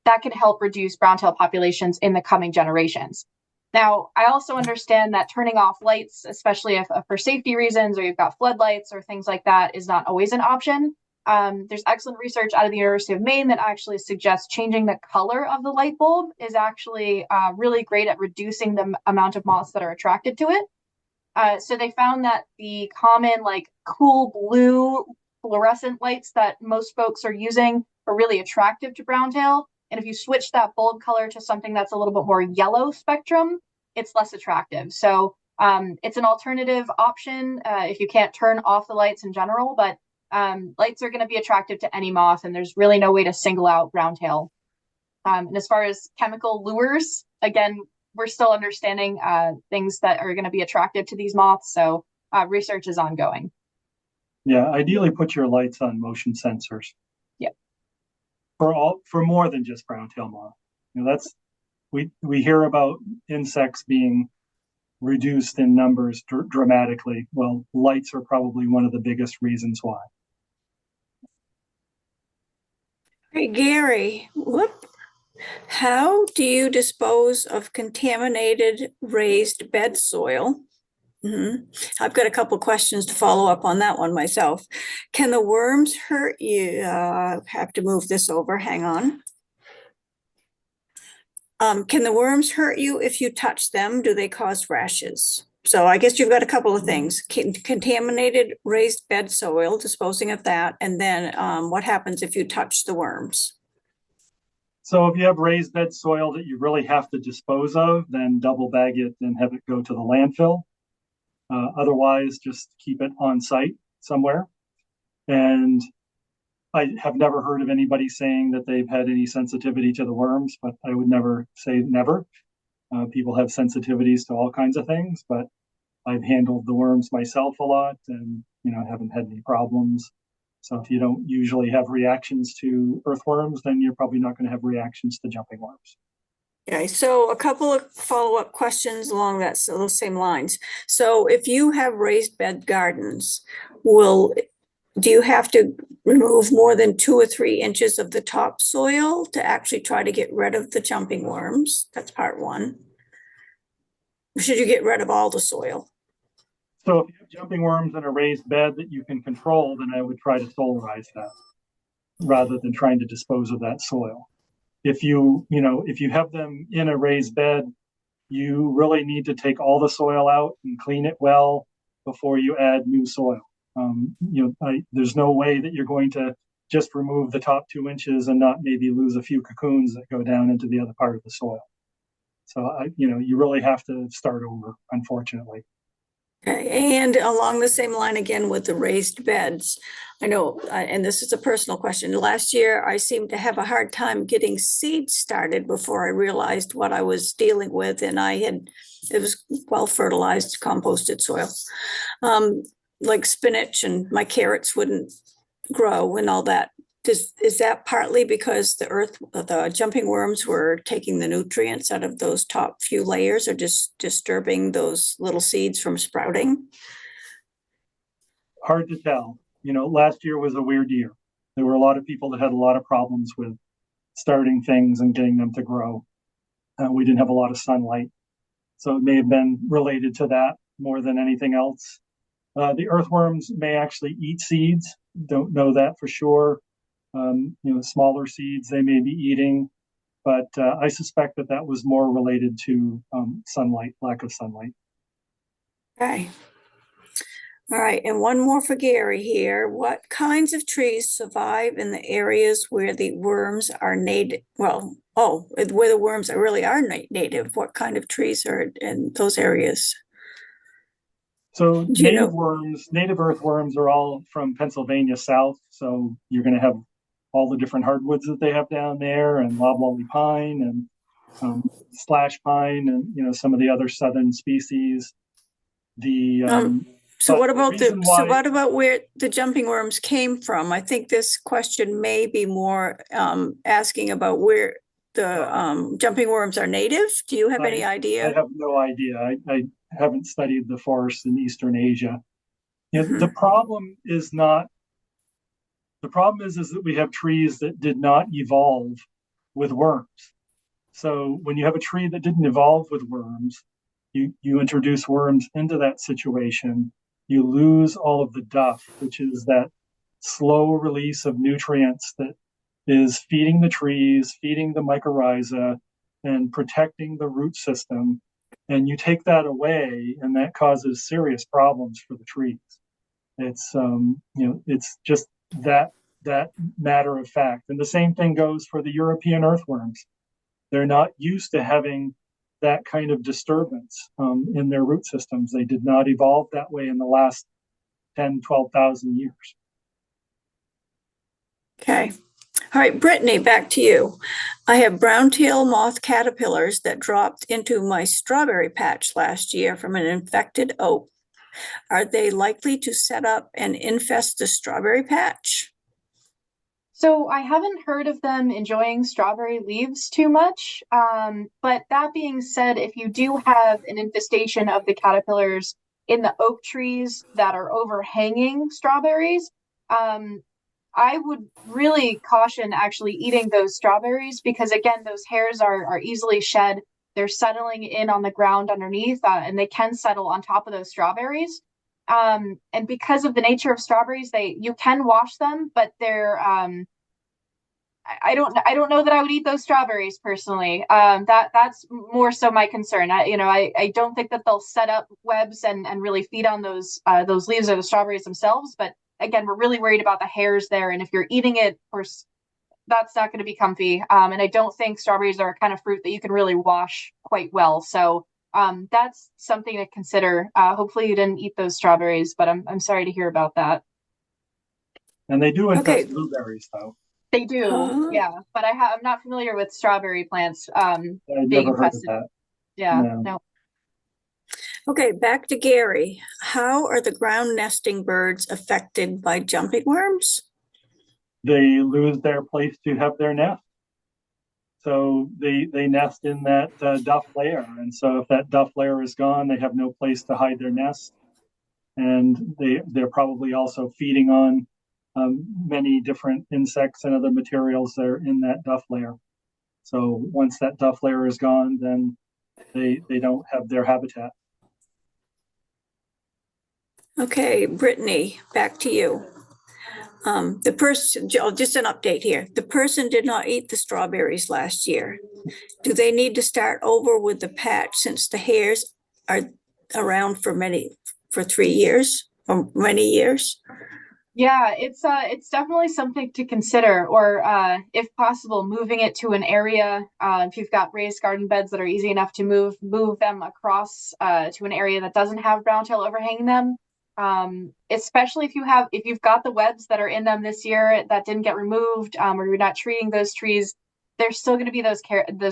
that could help reduce browntail populations in the coming generations. Now, I also understand that turning off lights, especially if for safety reasons or you've got floodlights or things like that, is not always an option. There's excellent research out of the University of Maine that actually suggests changing the color of the light bulb is actually really great at reducing the amount of moths that are attracted to it. So they found that the common cool blue fluorescent lights that most folks are using are really attractive to browntail. And if you switch that bulb color to something that's a little bit more yellow spectrum, it's less attractive. So it's an alternative option if you can't turn off the lights in general, but lights are going to be attractive to any moth, and there's really no way to single out browntail. And as far as chemical lures, again, we're still understanding things that are going to be attractive to these moths, so research is ongoing. Yeah, ideally put your lights on motion sensors. Yeah. For more than just browntail moth. We hear about insects being reduced in numbers dramatically. Well, lights are probably one of the biggest reasons why. Hey, Gary, how do you dispose of contaminated raised bed soil? I've got a couple questions to follow up on that one myself. Can the worms hurt you? Have to move this over, hang on. Can the worms hurt you if you touch them? Do they cause rashes? So I guess you've got a couple of things. Contaminated raised bed soil, disposing of that, and then what happens if you touch the worms? So if you have raised bed soil that you really have to dispose of, then double bag it and have it go to the landfill. Otherwise, just keep it on site somewhere. And I have never heard of anybody saying that they've had any sensitivity to the worms, but I would never say never. People have sensitivities to all kinds of things, but I've handled the worms myself a lot and, haven't had any problems. So if you don't usually have reactions to earthworms, then you're probably not going to have reactions to jumping worms. Okay, so a couple of follow-up questions along those same lines. So if you have raised bed gardens, do you have to remove more than 2 or 3 inches of the topsoil to actually try to get rid of the jumping worms? That's part one. Or should you get rid of all the soil? So if you have jumping worms in a raised bed that you can control, then I would try to solarize that rather than trying to dispose of that soil. If you have them in a raised bed, you really need to take all the soil out and clean it well before you add new soil. There's no way that you're going to just remove the top 2 inches and not maybe lose a few cocoons that go down into the other part of the soil. So you really have to start over, unfortunately. Okay, and along the same line again with the raised beds, I know, and this is a personal question. Last year, I seemed to have a hard time getting seeds started before I realized what I was dealing with, and it was well fertilized, composted soil, like spinach, and my carrots wouldn't grow and all that. Is that partly because the jumping worms were taking the nutrients out of those top few layers, or just disturbing those little seeds from sprouting? Hard to tell. Last year was a weird year. There were a lot of people that had a lot of problems with starting things and getting them to grow. We didn't have a lot of sunlight. So it may have been related to that more than anything else. The earthworms may actually eat seeds. Don't know that for sure. Smaller seeds they may be eating, but I suspect that was more related to sunlight, lack of sunlight. Okay. All right, and one more for Gary here. What kinds of trees survive in the areas where the worms are native? Well, where the worms really are native. What kind of trees are in those areas? So native earthworms are all from Pennsylvania south. So you're going to have all the different hardwoods that they have down there, and loblolly pine and slash pine, and some of the other southern species. So what about where the jumping worms came from? I think this question may be more asking about where the jumping worms are native. Do you have any idea? I have no idea. I haven't studied the forests in Eastern Asia. The problem is that we have trees that did not evolve with worms. So when you have a tree that didn't evolve with worms, you introduce worms into that situation, you lose all of the duff, which is that slow release of nutrients that is feeding the trees, feeding the mycorrhiza, and protecting the root system. And you take that away, and that causes serious problems for the trees. It's it's just that matter of fact. And the same thing goes for the European earthworms. They're not used to having that kind of disturbance in their root systems. They did not evolve that way in the last 10, 12,000 years. Okay. All right, Brittany, back to you. I have browntail moth caterpillars that dropped into my strawberry patch last year from an infected oak. Are they likely to set up and infest the strawberry patch? So I haven't heard of them enjoying strawberry leaves too much. But that being said, if you do have an infestation of the caterpillars in the oak trees that are overhanging strawberries, I would really caution actually eating those strawberries because again, those hairs are easily shed. They're settling in on the ground underneath, and they can settle on top of those strawberries. And because of the nature of strawberries, you can wash them, but they're I don't know that I would eat those strawberries personally. That's more so my concern. I don't think that they'll set up webs and really feed on those leaves or the strawberries themselves. But again, we're really worried about the hairs there. And if you're eating it, of course, that's not going to be comfy. And I don't think strawberries are a kind of fruit that you can really wash quite well. So that's something to consider. Hopefully you didn't eat those strawberries, but I'm sorry to hear about that. And they do infest Okay. blueberries, though. They do, Huh? yeah. But I'm not familiar with strawberry plants I've being never heard of infested. that. Yeah, No. no. Okay, back to Gary. How are the ground nesting birds affected by jumping worms? They lose their place to have their nest. So they nest in that duff layer. And so if that duff layer is gone, they have no place to hide their nest. And they're probably also feeding on many different insects and other materials that are in that duff layer. So once that duff layer is gone, then they don't have their habitat. Okay, Brittany, back to you. The person, just an update here. The person did not eat the strawberries last year. Do they need to start over with the patch since the hairs are around for 3 years or many years? Yeah, it's definitely something to consider, or if possible, moving it to an area. If you've got raised garden beds that are easy enough to move them across to an area that doesn't have browntail overhanging them. Especially if you've got the webs that are in them this year that didn't get removed, or you're not treating those trees, there's still going to be those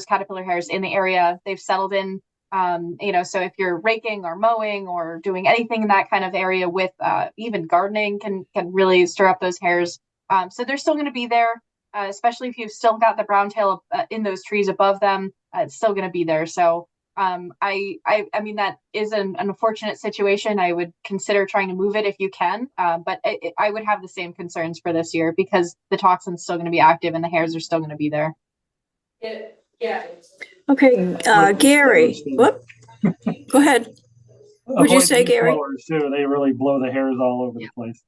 caterpillar hairs in the area they've settled in. So if you're raking or mowing or doing anything in that kind of area with even gardening can really stir up those hairs. So they're still going to be there, especially if you've still got the browntail in those trees above them. It's still going to be there. So I mean, that is an unfortunate situation. I would consider trying to move it if you can, but I would have the same concerns for this year because the toxin's still going to be active and the hairs are still going to be there. Okay, Gary, whoop, go ahead. What'd you say, Gary? Blowers too. They really blow the hairs all over the place.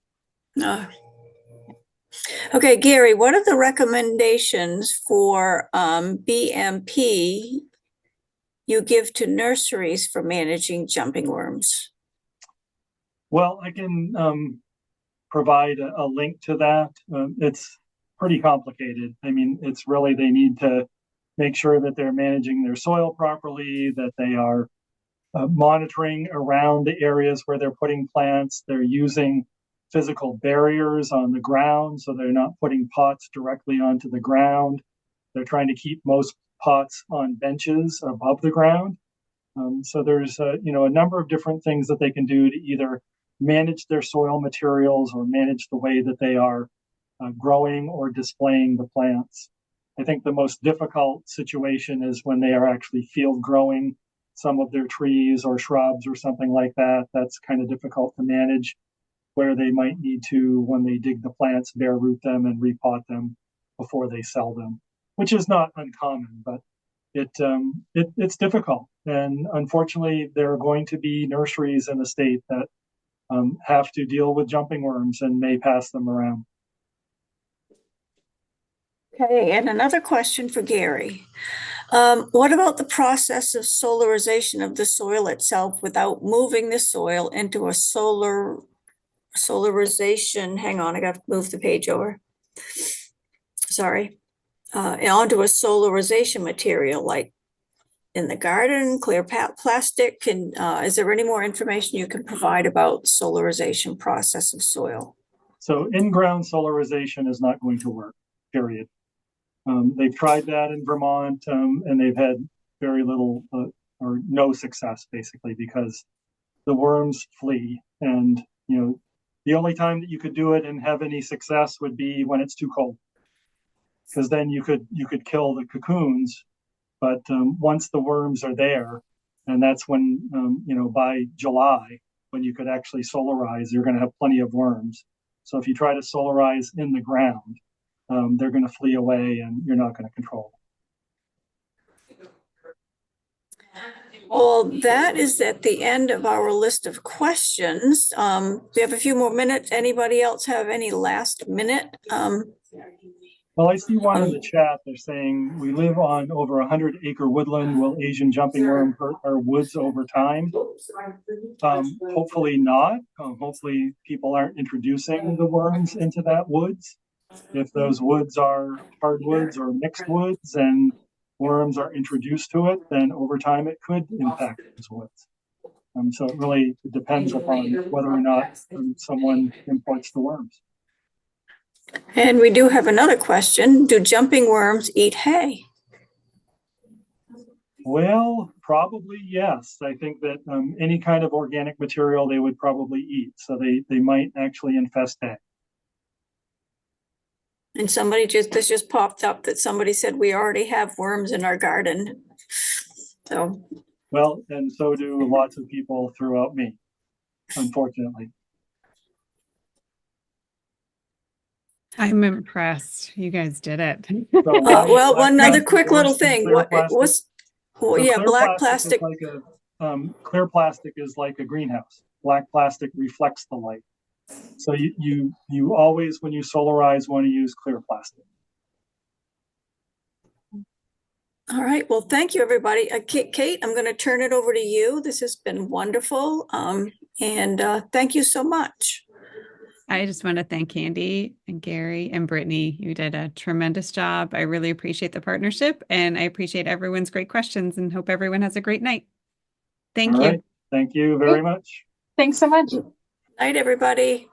Okay, Gary, what are the recommendations for BMP you give to nurseries for managing jumping worms? Well, I can provide a link to that. It's pretty complicated. I mean, it's really, they need to make sure that they're managing their soil properly, that they are monitoring around the areas where they're putting plants. They're using physical barriers on the ground, so they're not putting pots directly onto the ground. They're trying to keep most pots on benches above the ground. So there's a number of different things that they can do to either manage their soil materials or manage the way that they are growing or displaying the plants. I think the most difficult situation is when they are actually field growing some of their trees or shrubs or something like that. That's kind of difficult to manage, where they might need to, when they dig the plants, bare root them and repot them before they sell them, which is not uncommon, but it's difficult. And unfortunately, there are going to be nurseries in the state that have to deal with jumping worms and may pass them around. Okay, and another question for Gary. What about the process of solarization of the soil itself without moving the soil into a solarization? Hang on, I got to move the page over. Sorry. Onto a solarization material like in the garden, clear plastic. Is there any more information you can provide about solarization process of soil? So in-ground solarization is not going to work, period. They've tried that in Vermont, and they've had very little or no success, basically, because the worms flee. And, the only time that you could do it and have any success would be when it's too cold, because then you could kill the cocoons. But once the worms are there, and that's when, by July, when you could actually solarize, you're going to have plenty of worms. So if you try to solarize in the ground, they're going to flee away and you're not going to control them. Well, that is at the end of our list of questions. We have a few more minutes. Anybody else have any last minute? Well, I see one in the chat. They're saying we live on over 100-acre woodland. Will Asian jumping worm hurt our woods over time? Hopefully not. Hopefully people aren't introducing the worms into that woods. If those woods are hardwoods or mixed woods and worms are introduced to it, then over time it could impact those woods. So it really depends upon whether or not someone imports the worms. And we do have another question. Do jumping worms eat hay? Well, probably yes. I think that any kind of organic material they would probably eat. So they might actually infest hay. And this just popped up that somebody said we already have worms in our garden. So. Well, and so do lots of people throughout Maine, unfortunately. I'm impressed. You guys did it. So well, one other plastic quick little worse than thing. clear What plastic? was? Well, So yeah, clear black plastic. is like clear plastic is like a greenhouse. Black plastic reflects the light. So you always, when you solarize, want to use clear plastic. All right. Well, thank you, everybody. Kate, I'm going to turn it over to you. This has been wonderful. And thank you so much. I just want to thank Candy and Gary and Brittany. You did a tremendous job. I really appreciate the partnership and I appreciate everyone's great questions and hope everyone has a great night. Thank All you. right. Thank you very much. Thanks so much. Night, everybody.